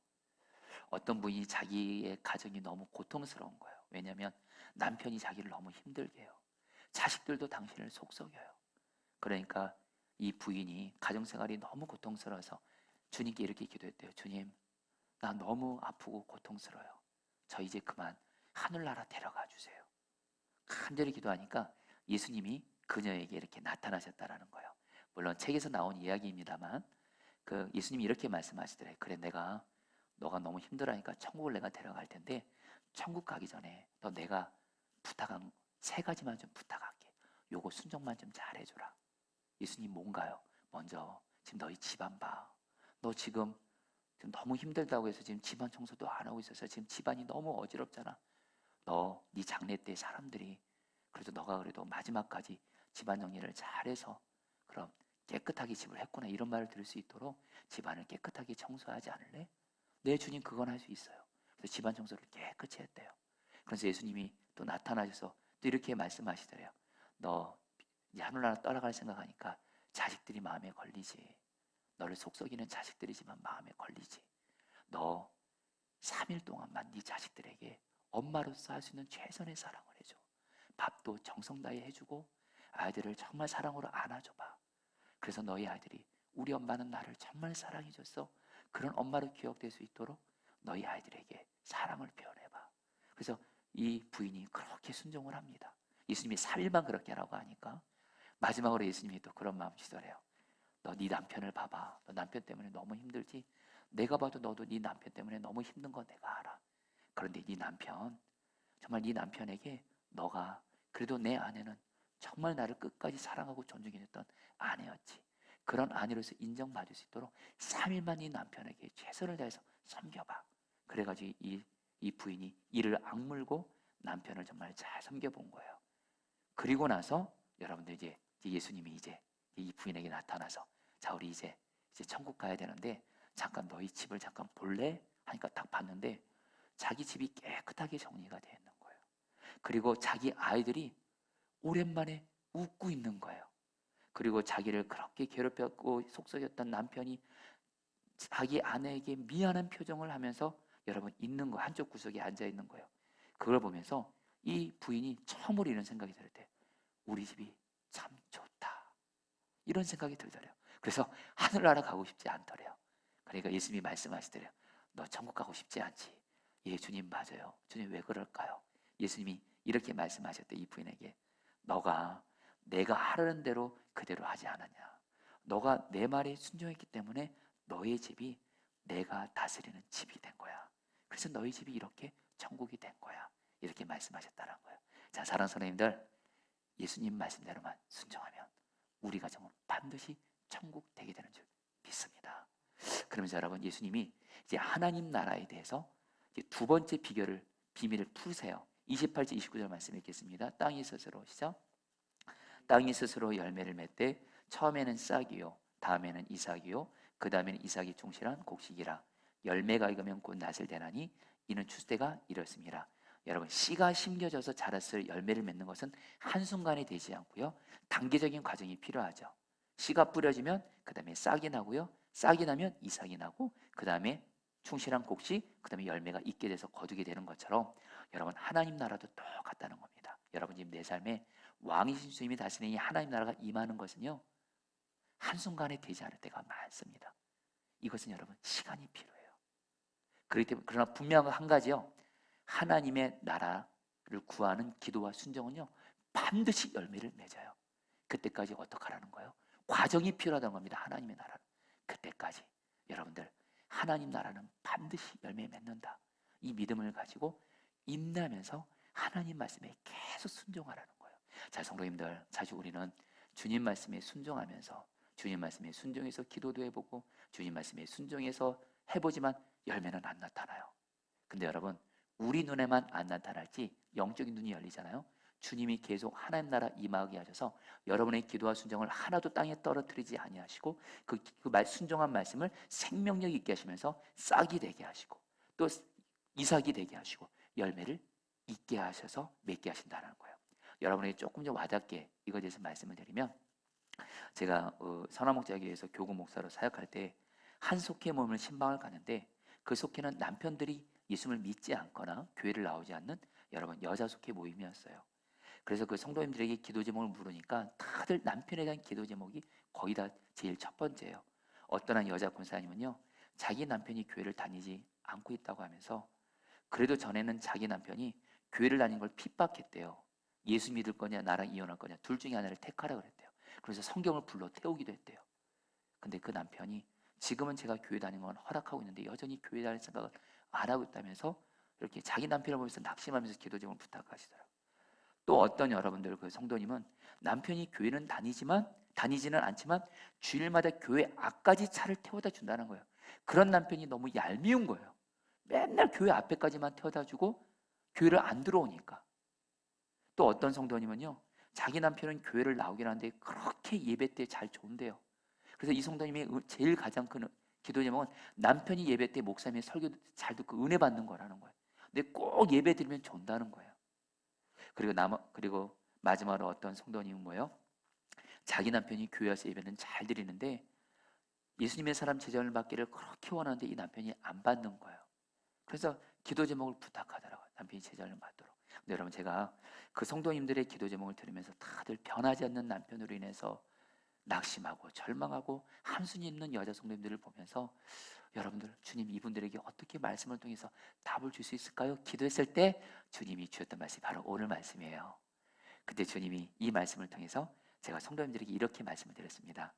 어떤 분이 자기의 가정이 너무 고통스러운 거예요. 왜냐하면 남편이 자기를 너무 힘들게 해요. 자식들도 당신을 속썩여요. 그러니까 이 부인이 가정생활이 너무 고통스러워서 주님께 이렇게 기도했대요. 주님, 나 너무 아프고 고통스러워요. 저 이제 그만 하늘나라 데려가 주세요. 간절히 기도하니까 예수님이 그녀에게 이렇게 나타나셨다라는 거예요. 물론 책에서 나온 이야기입니다만 그 예수님이 이렇게 말씀하시더래요. 그래, 너가 너무 힘들어하니까 천국을 내가 데려갈 텐데 천국 가기 전에 너 내가 부탁한 3가지만 좀 부탁할게. 요거 순종만 좀 잘해줘라. 예수님 뭔가요? 먼저 지금 너희 집안 봐. 너 지금 너무 힘들다고 해서 지금 집안 청소도 안 하고 있어서 지금 집안이 너무 어지럽잖아. 네 장례 때 사람들이 그래도 너가 그래도 마지막까지 집안 정리를 잘해서 그럼 깨끗하게 집을 했구나 이런 말을 들을 수 있도록 집안을 깨끗하게 청소하지 않을래? 네, 주님, 그건 할 수 있어요. 그래서 집안 청소를 깨끗이 했대요. 그래서 예수님이 또 나타나셔서 또 이렇게 말씀하시더래요. 너 이제 하늘나라 떠나갈 생각하니까 자식들이 마음에 걸리지. 너를 속썩이는 자식들이지만 마음에 걸리지. 너 3일 동안만 네 자식들에게 엄마로서 할 수 있는 최선의 사랑을 해줘. 밥도 정성 다해 해주고 아이들을 정말 사랑으로 안아줘봐. 그래서 너희 아이들이 우리 엄마는 나를 정말 사랑해줬어. 그런 엄마로 기억될 수 있도록 너희 아이들에게 사랑을 표현해봐. 그래서 이 부인이 그렇게 순종을 합니다. 예수님이 3일만 그렇게 하라고 하니까 마지막으로 예수님이 또 그런 마음이시더래요. 너 네 남편을 봐봐. 너 남편 때문에 너무 힘들지? 내가 봐도 너도 네 남편 때문에 너무 힘든 거 내가 알아. 그런데 네 남편, 정말 네 남편에게 너가 그래도 내 아내는 정말 나를 끝까지 사랑하고 존중해줬던 아내였지. 그런 아내로서 인정받을 수 있도록 3일만 네 남편에게 최선을 다해서 섬겨봐. 그래가지고 이 부인이 이를 악물고 남편을 정말 잘 섬겨본 거예요. 그리고 나서 여러분들 이제 예수님이 이제 이 부인에게 나타나서 자, 우리 이제 천국 가야 되는데 잠깐 너희 집을 잠깐 볼래? 하니까 딱 봤는데 자기 집이 깨끗하게 정리가 되어 있는 거예요. 그리고 자기 아이들이 오랜만에 웃고 있는 거예요. 그리고 자기를 그렇게 괴롭혔고 속썩였던 남편이 자기 아내에게 미안한 표정을 하면서 여러분 있는 거 한쪽 구석에 앉아 있는 거예요. 그걸 보면서 이 부인이 처음으로 이런 생각이 들었대요. 우리 집이 참 좋다. 이런 생각이 들더래요. 그래서 하늘나라 가고 싶지 않더래요. 그러니까 예수님이 말씀하시더래요. 너 천국 가고 싶지 않지? 예, 주님 맞아요. 주님 왜 그럴까요? 예수님이 이렇게 말씀하셨대. 이 부인에게 너가 내가 하라는 대로 그대로 하지 않았냐. 너가 내 말에 순종했기 때문에 너의 집이 내가 다스리는 집이 된 거야. 그래서 너희 집이 이렇게 천국이 된 거야. 이렇게 말씀하셨다는 거예요. 자, 사랑하는 선생님들, 예수님 말씀대로만 순종하면 우리 가정은 반드시 천국 되게 되는 줄 믿습니다. 그러면서 여러분, 예수님이 이제 하나님 나라에 대해서 이제 2번째 비밀을 푸세요. 28절 29절 말씀 읽겠습니다. 땅이 스스로 시작. 땅이 스스로 열매를 맺되 처음에는 싹이요 다음에는 이삭이요 그 다음에는 이삭이 충실한 곡식이라 열매가 익으면 곧 낫을 대나니 이는 추수때가 이렇습니다. 여러분, 씨가 심겨져서 자랐을 열매를 맺는 것은 한순간에 되지 않고요. 단계적인 과정이 필요하죠. 씨가 뿌려지면 그 다음에 싹이 나고요. 싹이 나면 이삭이 나고 그 다음에 충실한 곡식, 그 다음에 열매가 있게 돼서 거두게 되는 것처럼 여러분, 하나님 나라도 똑같다는 겁니다. 여러분, 지금 내 삶에 왕이신 주님이 다스리는 이 하나님 나라가 임하는 것은요, 한순간에 되지 않을 때가 많습니다. 이것은 여러분 시간이 필요해요. 그렇기 때문에 그러나 분명한 한 가지요. 하나님의 나라를 구하는 기도와 순종은요 반드시 열매를 맺어요. 그때까지 어떻게 하라는 거예요? 과정이 필요하다는 겁니다. 하나님의 나라는 그때까지 여러분들 하나님 나라는 반드시 열매 맺는다. 이 믿음을 가지고 인내하면서 하나님 말씀에 계속 순종하라는 거예요. 자, 성도님들, 자주 우리는 주님 말씀에 순종하면서 주님 말씀에 순종해서 기도도 해보고 주님 말씀에 순종해서 해보지만 열매는 안 나타나요. 근데 여러분, 우리 눈에만 안 나타날지 영적인 눈이 열리잖아요. 주님이 계속 하나님 나라 임하게 하셔서 여러분의 기도와 순종을 하나도 땅에 떨어뜨리지 아니하시고 순종한 말씀을 생명력 있게 하시면서 싹이 되게 하시고 또 이삭이 되게 하시고 열매를 있게 하셔서 맺게 하신다는 거예요. 여러분에게 조금 좀 와닿게 이거에 대해서 말씀을 드리면, 제가 선화목자교회에서 교구 목사로 사역할 때 한 속회 모임을 신방을 가는데, 그 속회는 남편들이 예수를 믿지 않거나 교회를 나오지 않는 여러분 여자 속회 모임이었어요. 그래서 그 성도님들에게 기도 제목을 물으니까 다들 남편에 대한 기도 제목이 거의 다 제일 첫 번째예요. 어떤 한 여자 권사님은요, 자기 남편이 교회를 다니지 않고 있다고 하면서, 그래도 전에는 자기 남편이 교회를 다니는 걸 핍박했대요. 예수 믿을 거냐 나랑 이혼할 거냐 둘 중에 하나를 택하라 그랬대요. 그래서 성경을 불러 태우기도 했대요. 근데 그 남편이 지금은 제가 교회 다니는 건 허락하고 있는데 여전히 교회 다닐 생각을 안 하고 있다면서 이렇게 자기 남편을 보면서 낙심하면서 기도 제목을 부탁하시더라고요. 또 어떤 여러분들 그 성도님은 남편이 교회는 다니지는 않지만 주일마다 교회 앞까지 차를 태워다 준다는 거예요. 그런 남편이 너무 얄미운 거예요. 맨날 교회 앞에까지만 태워다 주고 교회를 안 들어오니까. 또 어떤 성도님은요, 자기 남편은 교회를 나오긴 하는데 그렇게 예배 때 잘 좋은데요. 그래서 이 성도님의 제일 가장 큰 기도 제목은 남편이 예배 때 목사님의 설교 잘 듣고 은혜 받는 거라는 거예요. 근데 꼭 예배 드리면 좋다는 거예요. 그리고 마지막으로 어떤 성도님은 뭐예요? 자기 남편이 교회 와서 예배는 잘 드리는데 예수님의 사람 제자를 받기를 그렇게 원하는데 이 남편이 안 받는 거예요. 그래서 기도 제목을 부탁하더라고요. 남편이 제자를 받도록. 근데 여러분, 제가 그 성도님들의 기도 제목을 들으면서 다들 변하지 않는 남편으로 인해서 낙심하고 절망하고 한숨이 있는 여자 성도님들을 보면서, 여러분들, 주님 이분들에게 어떻게 말씀을 통해서 답을 줄 수 있을까요? 기도했을 때 주님이 주셨던 말씀이 바로 오늘 말씀이에요. 근데 주님이 이 말씀을 통해서 제가 성도님들에게 이렇게 말씀을 드렸습니다.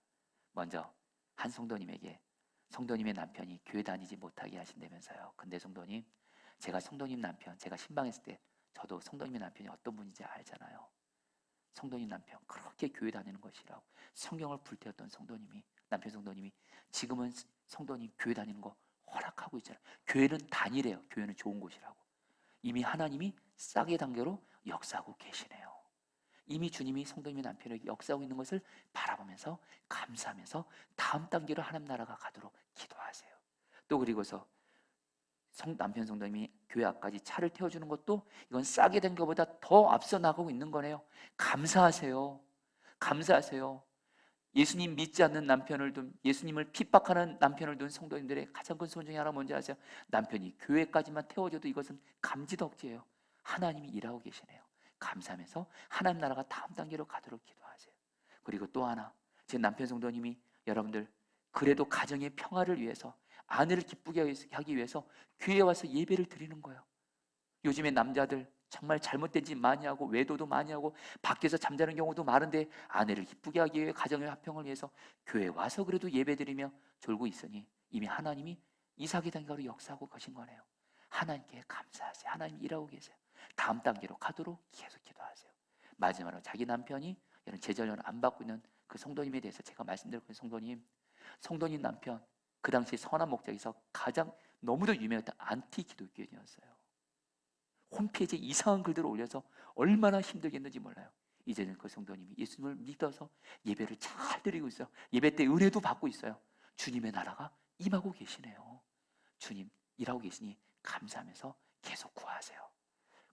먼저 한 성도님에게 성도님의 남편이 교회 다니지 못하게 하신다면서요. 근데 성도님, 제가 성도님 남편, 제가 신방했을 때 저도 성도님의 남편이 어떤 분인지 알잖아요. 성도님 남편 그렇게 교회 다니는 것이라고 성경을 불태웠던 남편 성도님이 지금은 성도님 교회 다니는 거 허락하고 있잖아요. 교회는 다니래요. 교회는 좋은 곳이라고. 이미 하나님이 싹의 단계로 역사하고 계시네요. 이미 주님이 성도님의 남편에게 역사하고 있는 것을 바라보면서 감사하면서 다음 단계로 하나님 나라가 가도록 기도하세요. 또 그리고서 남편 성도님이 교회 앞까지 차를 태워주는 것도 이건 싸게 된 것보다 더 앞서 나가고 있는 거네요. 감사하세요. 감사하세요. 예수님 믿지 않는 남편을 둔, 예수님을 핍박하는 남편을 둔 성도님들의 가장 큰 손 중에 하나 뭔지 아세요? 남편이 교회까지만 태워줘도 이것은 감지덕지예요. 하나님이 일하고 계시네요. 감사하면서 하나님 나라가 다음 단계로 가도록 기도하세요. 그리고 또 하나, 제 남편 성도님이 여러분들 그래도 가정의 평화를 위해서, 아내를 기쁘게 하기 위해서 교회에 와서 예배를 드리는 거예요. 요즘에 남자들 정말 잘못된 짓 많이 하고 외도도 많이 하고 밖에서 잠자는 경우도 많은데 아내를 기쁘게 하기 위해 가정의 화평을 위해서 교회에 와서 그래도 예배드리며 졸고 있으니 이미 하나님이 이삭의 단계로 역사하고 가신 거네요. 하나님께 감사하세요. 하나님 일하고 계세요. 다음 단계로 가도록 계속 기도하세요. 마지막으로 자기 남편이 이런 제자료를 안 받고 있는 그 성도님에 대해서 제가 말씀드렸거든요. 성도님 남편, 그 당시 선한 목자에서 가장 너무도 유명했던 안티 기독교인이었어요. 홈페이지에 이상한 글들을 올려서 얼마나 힘들겠는지 몰라요. 이제는 그 성도님이 예수님을 믿어서 예배를 잘 드리고 있어요. 예배 때 은혜도 받고 있어요. 주님의 나라가 임하고 계시네요. 주님 일하고 계시니 감사하면서 계속 구하세요.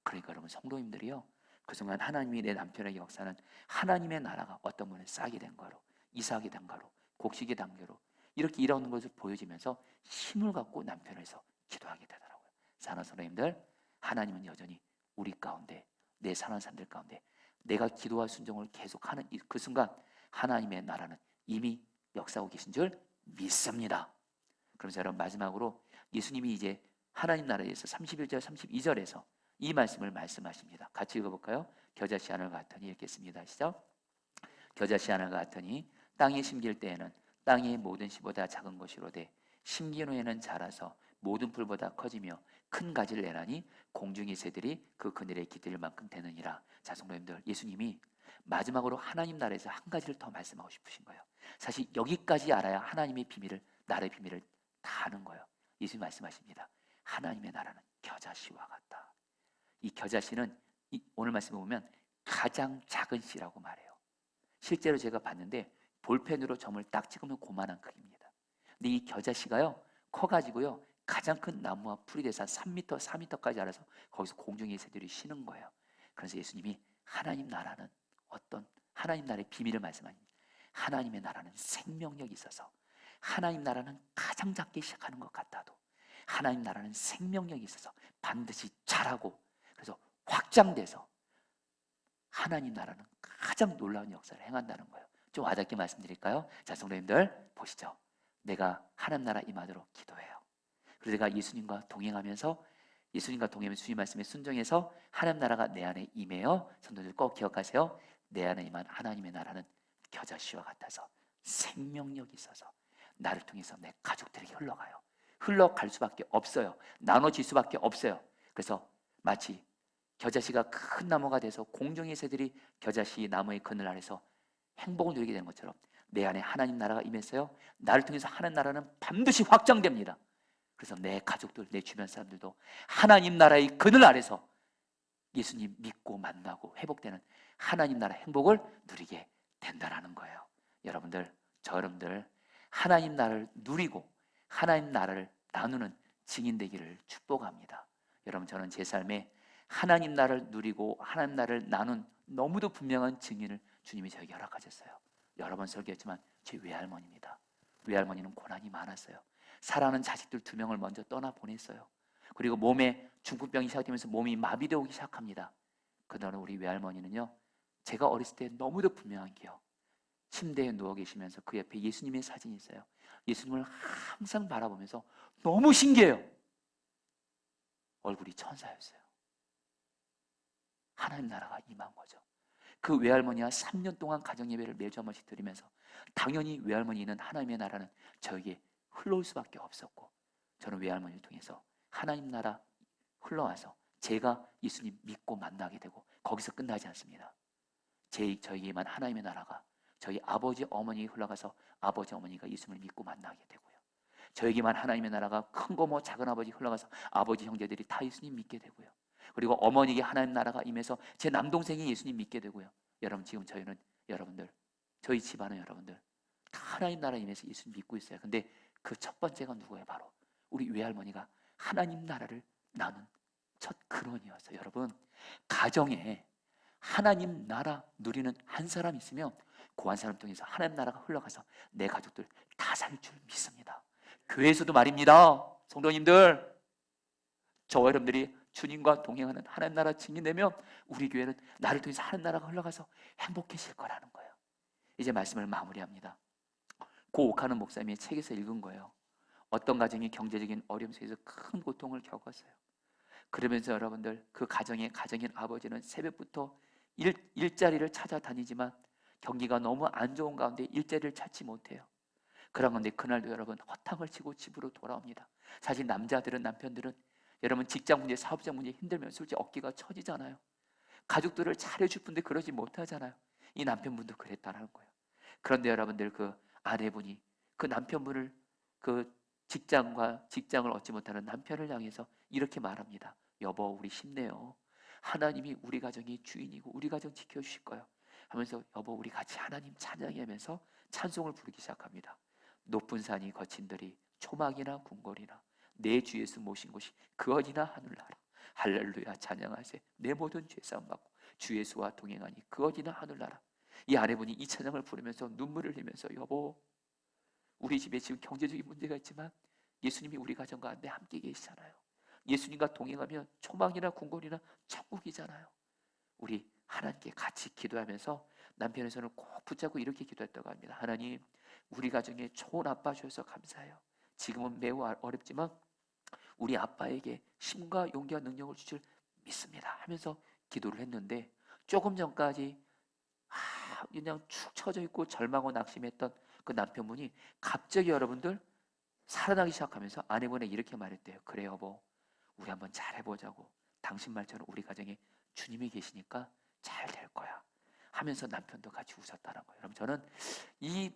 그러니까 여러분 성도님들이요, 그 순간 하나님이 내 남편에게 역사는 하나님의 나라가 어떤 분은 싹이 된 거로, 이삭이 된 거로, 곡식의 단계로 이렇게 일하는 것을 보여지면서 힘을 갖고 남편에서 기도하게 되더라고요. 사랑하는 성도님들, 하나님은 여전히 우리 가운데, 내 사랑하는 사람들 가운데 내가 기도와 순종을 계속하는 그 순간 하나님의 나라는 이미 역사하고 계신 줄 믿습니다. 그러면서 여러분 마지막으로 예수님이 이제 하나님 나라에서 31절 32절에서 이 말씀을 말씀하십니다. 같이 읽어볼까요? 겨자씨 하늘과 같으니 읽겠습니다. 시작. 겨자씨 하늘과 같으니 땅에 심길 때에는 땅의 모든 씨보다 작은 것이로되 심긴 후에는 자라서 모든 풀보다 커지며 큰 가지를 내나니 공중의 새들이 그 그늘에 기댈 만큼 되느니라. 자, 성도님들, 예수님이 마지막으로 하나님 나라에서 한 가지를 더 말씀하고 싶으신 거예요. 사실 여기까지 알아야 하나님의 비밀을, 나라의 비밀을 다 아는 거예요. 예수님 말씀하십니다. 하나님의 나라는 겨자씨와 같다. 이 겨자씨는 오늘 말씀에 보면 가장 작은 씨라고 말해요. 실제로 제가 봤는데 볼펜으로 점을 딱 찍으면 그만한 크기입니다. 근데 이 겨자씨가요, 커가지고요, 가장 큰 나무와 풀이 돼서 한 3m, 4m까지 자라서 거기서 공중의 새들이 쉬는 거예요. 그래서 예수님이 하나님 나라는 어떤, 하나님 나라의 비밀을 말씀하십니다. 하나님의 나라는 생명력이 있어서, 하나님 나라는 가장 작게 시작하는 것 같아도 하나님 나라는 생명력이 있어서 반드시 자라고, 그래서 확장돼서 하나님 나라는 가장 놀라운 역사를 행한다는 거예요. 좀 와닿게 말씀드릴까요? 자, 성도님들 보시죠. 내가 하나님 나라 임하도록 기도해요. 그래서 내가 예수님과 동행하면서 주님 말씀에 순종해서 하나님 나라가 내 안에 임해요. 성도들 꼭 기억하세요. 내 안에 임한 하나님의 나라는 겨자씨와 같아서 생명력이 있어서 나를 통해서 내 가족들에게 흘러가요. 흘러갈 수밖에 없어요. 나눠질 수밖에 없어요. 그래서 마치 겨자씨가 큰 나무가 돼서 공중의 새들이 겨자씨 나무의 그늘 아래서 행복을 누리게 되는 것처럼 내 안에 하나님 나라가 임했어요. 나를 통해서 하나님 나라는 반드시 확장됩니다. 그래서 내 가족들, 내 주변 사람들도 하나님 나라의 그늘 아래서 예수님 믿고 만나고 회복되는 하나님 나라 행복을 누리게 된다는 거예요. 여러분들, 여러분들 하나님 나라를 누리고 하나님 나라를 나누는 증인 되기를 축복합니다. 여러분, 저는 제 삶에 하나님 나라를 누리고 하나님 나라를 나눈 너무도 분명한 증인을 주님이 저에게 허락하셨어요. 여러 번 설교했지만 제 외할머니입니다. 외할머니는 고난이 많았어요. 사랑하는 자식들 2명을 먼저 떠나보냈어요. 그리고 몸에 중풍병이 시작되면서 몸이 마비되어 오기 시작합니다. 그러나 우리 외할머니는요, 제가 어렸을 때 너무도 분명한 기억, 침대에 누워 계시면서 그 옆에 예수님의 사진이 있어요. 예수님을 항상 바라보면서 너무 신기해요. 얼굴이 천사였어요. 하나님 나라가 임한 거죠. 그 외할머니와 3년 동안 가정예배를 매주 한 번씩 드리면서 당연히 외할머니는 하나님의 나라는 저에게 흘러올 수밖에 없었고, 저는 외할머니를 통해서 하나님 나라 흘러와서 제가 예수님 믿고 만나게 되고, 거기서 끝나지 않습니다. 저에게만 하나님의 나라가 저희 아버지 어머니에 흘러가서 아버지 어머니가 예수님을 믿고 만나게 되고요, 저에게만 하나님의 나라가 큰 고모 작은 아버지 흘러가서 아버지 형제들이 다 예수님 믿게 되고요, 그리고 어머니에게 하나님 나라가 임해서 제 남동생이 예수님 믿게 되고요. 여러분, 지금 저희는, 여러분들, 저희 집안은 여러분들 다 하나님 나라에 임해서 예수님 믿고 있어요. 근데 그 첫 번째가 누구예요? 바로 우리 외할머니가 하나님 나라를 나눈 첫 근원이었어요. 여러분, 가정에 하나님 나라 누리는 한 사람 있으면 그 한 사람 통해서 하나님 나라가 흘러가서 내 가족들 다 살 줄 믿습니다. 교회에서도 말입니다. 성도님들, 저와 여러분들이 주님과 동행하는 하나님 나라 증인되면 우리 교회는 나를 통해서 하나님 나라가 흘러가서 행복해질 거라는 거예요. 이제 말씀을 마무리합니다. 고 옥하는 목사님의 책에서 읽은 거예요. 어떤 가정이 경제적인 어려움 속에서 큰 고통을 겪었어요. 그러면서 여러분들, 그 가정인 아버지는 새벽부터 일자리를 찾아다니지만 경기가 너무 안 좋은 가운데 일자리를 찾지 못해요. 그런 건데 그날도 여러분 허탕을 치고 집으로 돌아옵니다. 사실 남편들은 여러분 직장 문제, 사업장 문제 힘들면 솔직히 어깨가 처지잖아요. 가족들을 잘해줄 분데 그러지 못하잖아요. 이 남편분도 그랬다는 거예요. 그런데 여러분들, 그 아내분이 그 남편분을, 그 직장을 얻지 못하는 남편을 향해서 이렇게 말합니다. 여보, 우리 힘내요. 하나님이 우리 가정의 주인이고 우리 가정 지켜주실 거예요. 하면서 여보, 우리 같이 하나님 찬양하면서 찬송을 부르기 시작합니다. 높은 산이 거친 들이 초막이나 궁궐이나 내 주 예수 모신 곳이 그어지나 하늘나라. 할렐루야 찬양하세. 내 모든 죄사함 받고 주 예수와 동행하니 그어지나 하늘나라. 이 아내분이 이 찬양을 부르면서 눈물을 흘리면서 여보, 우리 집에 지금 경제적인 문제가 있지만 예수님이 우리 가정과 내 함께 계시잖아요. 예수님과 동행하면 초막이나 궁궐이나 천국이잖아요. 우리 하나님께 같이 기도하면서 남편의 손을 꼭 붙잡고 이렇게 기도했다고 합니다. 하나님, 우리 가정에 좋은 아빠 주셔서 감사해요. 지금은 매우 어렵지만 우리 아빠에게 힘과 용기와 능력을 주실 믿습니다 하면서 기도를 했는데, 조금 전까지 그냥 축 처져 있고 절망하고 낙심했던 그 남편분이 갑자기 여러분들 살아나기 시작하면서 아내분에게 이렇게 말했대요. 그래 여보, 우리 한번 잘해보자고. 당신 말처럼 우리 가정에 주님이 계시니까 잘 될 거야 하면서 남편도 같이 웃었다는 거예요. 여러분, 저는 이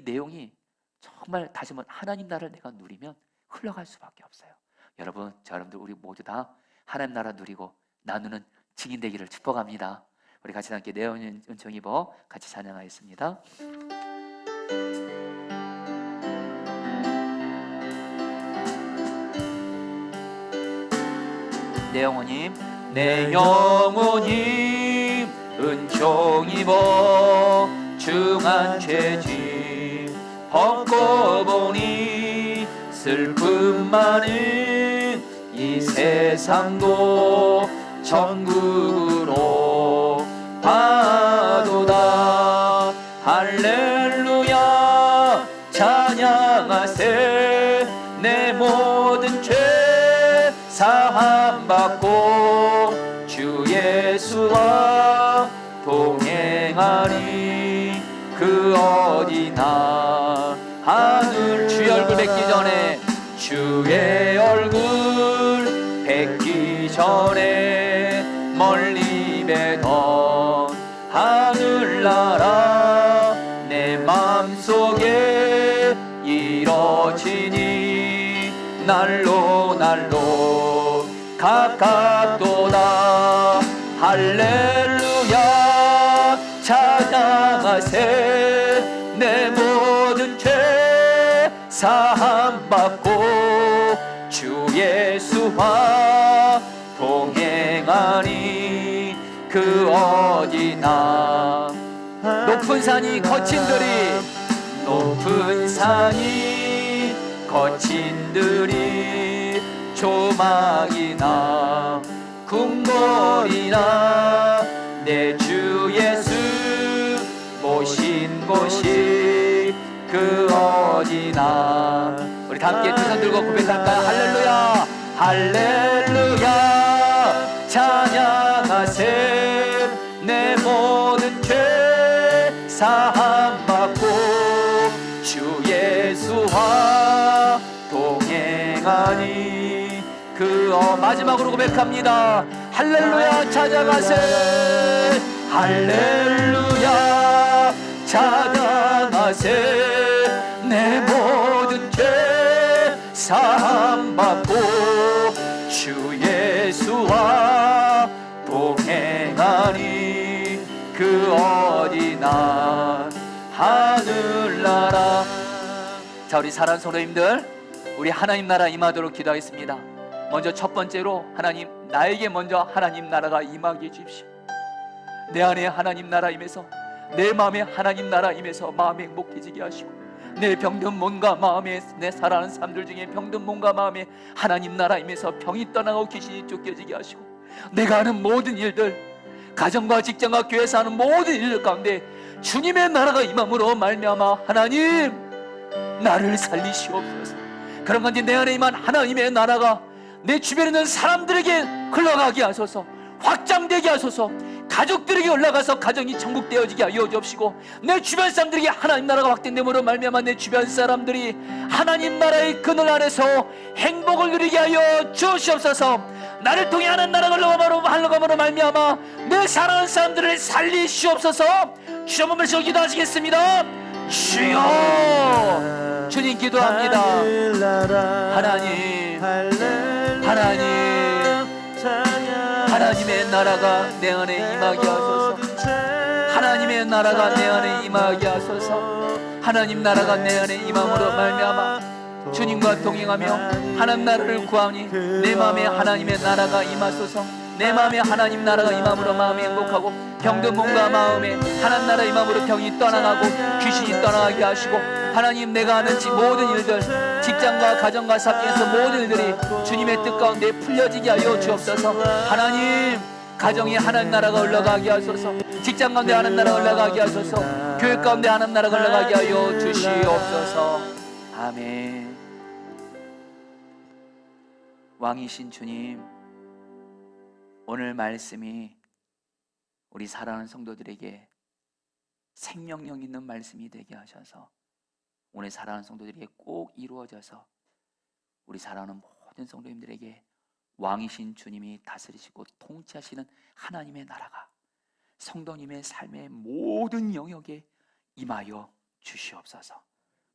내용이 정말 다시 한번 하나님 나라를 내가 누리면 흘러갈 수밖에 없어요. 여러분, 여러분들 우리 모두 다 하나님 나라 누리고 나누는 증인 되기를 축복합니다. 우리 같이 함께 내 은총 입어 같이 찬양하겠습니다. 내 영혼님, 내 영혼님 은총 입어 중한 죄짐 벗고 보니 슬픔 많은 이 세상도 천국으로 가도다. 할렐루야 찬양하세. 내 모든 죄 사함받고 주 예수와 동행하리. 그 어디나 하늘 주의 얼굴 뵙기 전에, 주의 얼굴 뵙기 전에 멀리 뵈던 하늘나라 내 맘속에 이뤄지니 날로 날로 가깝도다. 할렐루야 찬양하세. 내 모든 죄 사함받고 주 예수와 동행하니 그 어디나. 높은 산이 거친들이, 높은 산이 거친들이 조망이나 궁궐이나 내 주 예수 모신 곳이 그 어디나. 우리 다 함께 두 손 들고 고백할까요? 할렐루야 할렐루야 찬양하세. 내 모든 죄 사함받고 주 예수와 동행하니 그 마지막으로 고백합니다. 할렐루야 찬양하세. 할렐루야 찬양하세. 내 모든 죄 사함받고 주 예수와 동행하니 그 어디나 하늘나라. 자, 우리 사랑하는 성도님들, 우리 하나님 나라 임하도록 기도하겠습니다. 먼저 첫 번째로, 하나님, 나에게 먼저 하나님 나라가 임하게 해주십시오. 내 안에 하나님 나라 임해서, 내 마음에 하나님 나라 임해서 마음이 행복해지게 하시고, 내 병든 몸과 마음에, 내 사랑하는 사람들 중에 병든 몸과 마음에 하나님 나라 임해서 병이 떠나고 귀신이 쫓겨지게 하시고, 내가 하는 모든 일들, 가정과 직장과 교회에서 하는 모든 일들 가운데 주님의 나라가 임함으로 말미암아 하나님 나를 살리시옵소서. 그런 건지 내 안에 임한 하나님의 나라가 내 주변에 있는 사람들에게 흘러가게 하소서. 확장되게 하소서. 가족들에게 올라가서 가정이 천국되어지게 하여 주옵시고, 내 주변 사람들에게 하나님 나라가 확대됨으로 말미암아 내 주변 사람들이 하나님 나라의 그늘 안에서 행복을 누리게 하여 주시옵소서. 나를 통해 하나님 나라가 흘러감으로 말미암아 내 사랑하는 사람들을 살리시옵소서. 주여 한번 외쳐 기도하시겠습니다. 주여, 주님 기도합니다. 하나님, 하나님의 나라가 내 안에 임하게 하소서. 하나님의 나라가 내 안에 임하게 하소서. 하나님 나라가 내 안에 임함으로 말미암아 주님과 동행하며 하나님 나라를 구하니 내 마음에 하나님의 나라가 임하소서. 내 마음에 하나님 나라가 임함으로 마음이 행복하고, 병든 몸과 마음에 하나님 나라 임함으로 병이 떠나가고 귀신이 떠나가게 하시고, 하나님 내가 하는 모든 일들, 직장과 가정과 사업에서 모든 일들이 주님의 뜻 가운데 풀려지게 하여 주옵소서. 하나님, 가정에 하나님 나라가 올라가게 하소서. 직장 가운데 하나님 나라가 올라가게 하소서. 교회 가운데 하나님 나라가 올라가게 하여 주시옵소서. 아멘. 왕이신 주님, 오늘 말씀이 우리 사랑하는 성도들에게 생명력 있는 말씀이 되게 하셔서 오늘 사랑하는 성도들에게 꼭 이루어져서 우리 사랑하는 모든 성도님들에게 왕이신 주님이 다스리시고 통치하시는 하나님의 나라가 성도님의 삶의 모든 영역에 임하여 주시옵소서.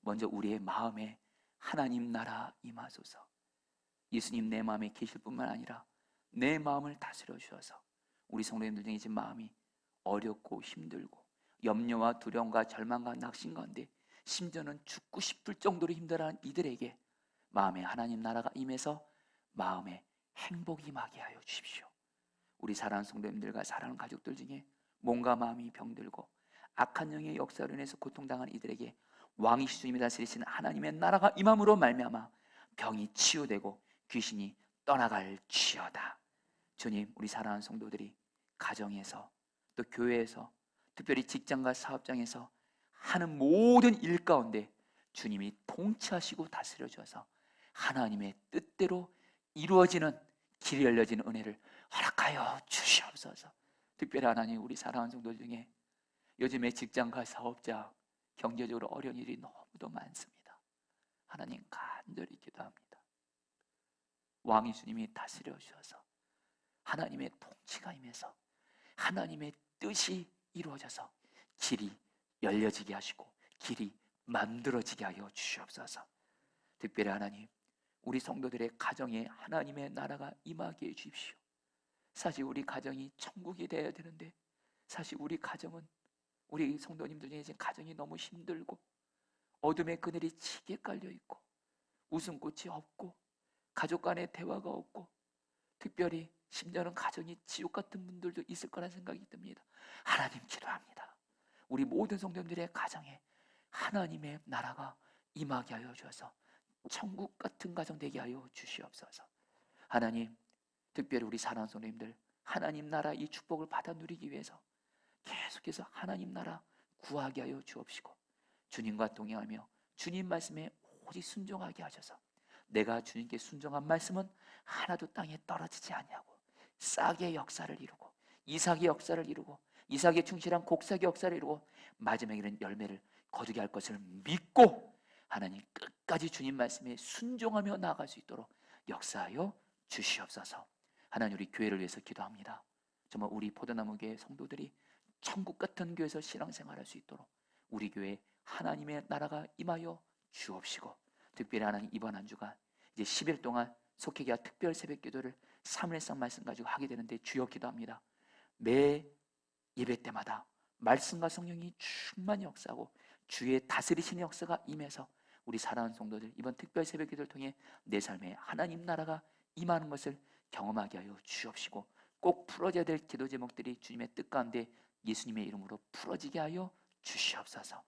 먼저 우리의 마음에 하나님 나라 임하소서. 예수님 내 마음에 계실 뿐만 아니라 내 마음을 다스려 주셔서 우리 성도님들 중에 지금 마음이 어렵고 힘들고 염려와 두려움과 절망과 낙심 가운데 심지어는 죽고 싶을 정도로 힘들어하는 이들에게 마음에 하나님 나라가 임해서 마음에 행복이 임하게 하여 주십시오. 우리 사랑하는 성도님들과 사랑하는 가족들 중에 몸과 마음이 병들고 악한 영의 역사로 인해서 고통당한 이들에게 왕이신 주님이 다스리시는 하나님의 나라가 임함으로 말미암아 병이 치유되고 귀신이 떠나갈지어다. 주님, 우리 사랑하는 성도들이 가정에서 또 교회에서 특별히 직장과 사업장에서 하는 모든 일 가운데 주님이 통치하시고 다스려 주셔서 하나님의 뜻대로 이루어지는 길이 열려지는 은혜를 허락하여 주시옵소서. 특별히 하나님, 우리 사랑하는 성도 중에 요즘에 직장과 사업장 경제적으로 어려운 일이 너무도 많습니다. 하나님 간절히 기도합니다. 왕이 주님이 다스려 주셔서 하나님의 통치가 임해서 하나님의 뜻이 이루어져서 길이 열려지게 하시고 길이 만들어지게 하여 주시옵소서. 특별히 하나님, 우리 성도들의 가정에 하나님의 나라가 임하게 해 주십시오. 사실 우리 가정이 천국이 되어야 되는데 사실 우리 가정은 우리 성도님들 중에 지금 가정이 너무 힘들고 어둠의 그늘이 지게 깔려있고 웃음꽃이 없고 가족 간의 대화가 없고 특별히 심지어는 가정이 지옥 같은 분들도 있을 거라는 생각이 듭니다. 하나님 기도합니다. 우리 모든 성도님들의 가정에 하나님의 나라가 임하게 하여 주셔서 천국 같은 가정 되게 하여 주시옵소서. 하나님, 특별히 우리 사랑하는 성도님들 하나님 나라 이 축복을 받아 누리기 위해서 계속해서 하나님 나라 구하게 하여 주옵시고 주님과 동행하며 주님 말씀에 오직 순종하게 하셔서 내가 주님께 순종한 말씀은 하나도 땅에 떨어지지 않냐고 싹의 역사를 이루고 이삭의 역사를 이루고 이삭의 충실한 곡삭의 역사를 이루고 마지막에는 열매를 거두게 할 것을 믿고 하나님 끝까지 주님 말씀에 순종하며 나아갈 수 있도록 역사하여 주시옵소서. 하나님, 우리 교회를 위해서 기도합니다. 정말 우리 포도나무교회 성도들이 천국 같은 교회에서 신앙생활할 수 있도록 우리 교회 하나님의 나라가 임하여 주옵시고 특별히 하나님 이번 한 주간 이제 10일 동안 속회기와 특별 새벽 기도를 사무엘상 말씀 가지고 하게 되는데 주여 기도합니다. 매 예배 때마다 말씀과 성령이 충만히 역사하고 주의 다스리시는 역사가 임해서 우리 사랑하는 성도들 이번 특별 새벽 기도를 통해 내 삶에 하나님 나라가 임하는 것을 경험하게 하여 주옵시고 꼭 풀어져야 될 기도 제목들이 주님의 뜻 가운데 예수님의 이름으로 풀어지게 하여 주시옵소서.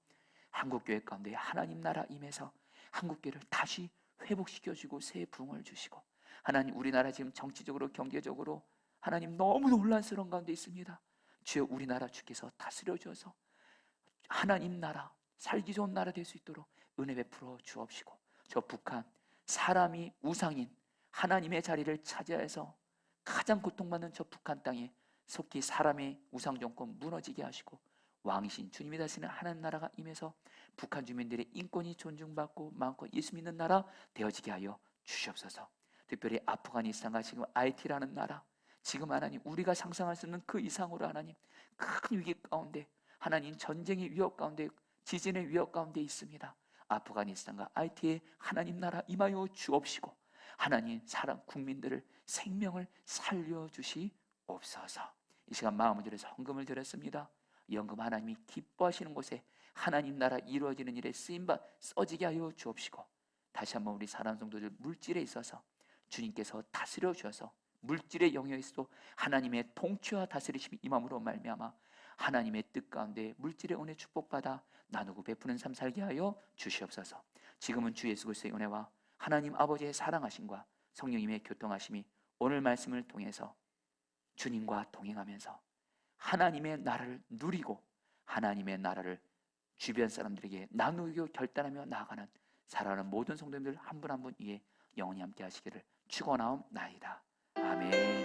한국교회 가운데 하나님 나라 임해서 한국교회를 다시 회복시켜주고 새 부흥을 주시고 하나님, 우리나라 지금 정치적으로 경제적으로 하나님 너무 혼란스러운 가운데 있습니다. 주여 우리나라 주께서 다스려 주어서 하나님 나라 살기 좋은 나라 될 수 있도록 은혜 베풀어 주옵시고 저 북한 사람이 우상인 하나님의 자리를 차지해서 가장 고통받는 저 북한 땅에 속히 사람의 우상 정권 무너지게 하시고 왕이신 주님이 다스리는 하나님 나라가 임해서 북한 주민들의 인권이 존중받고 마음껏 예수 믿는 나라 되어지게 하여 주시옵소서. 특별히 아프가니스탄과 지금 IT라는 나라 지금 하나님 우리가 상상할 수 있는 그 이상으로 하나님 큰 위기 가운데 하나님 전쟁의 위협 가운데 지진의 위협 가운데 있습니다. 아프가니스탄과 IT의 하나님 나라 임하여 주옵시고 하나님 사람 국민들을 생명을 살려주시옵소서. 이 시간 마음을 들여서 헌금을 드렸습니다. 연금 하나님이 기뻐하시는 곳에 하나님 나라 이루어지는 일에 쓰임바 써지게 하여 주옵시고 다시 한번 우리 사랑하는 성도들 물질에 있어서 주님께서 다스려 주셔서 물질의 영역에서도 하나님의 통치와 다스리심이 임함으로 말미암아 하나님의 뜻 가운데 물질의 은혜 축복받아 나누고 베푸는 삶 살게 하여 주시옵소서. 지금은 주 예수 그리스도의 은혜와 하나님 아버지의 사랑하심과 성령님의 교통하심이 오늘 말씀을 통해서 주님과 동행하면서 하나님의 나라를 누리고 하나님의 나라를 주변 사람들에게 나누고 결단하며 나아가는 사랑하는 모든 성도님들 한 분 한 분 위에 영원히 함께 하시기를 축원하옵나이다. 아멘.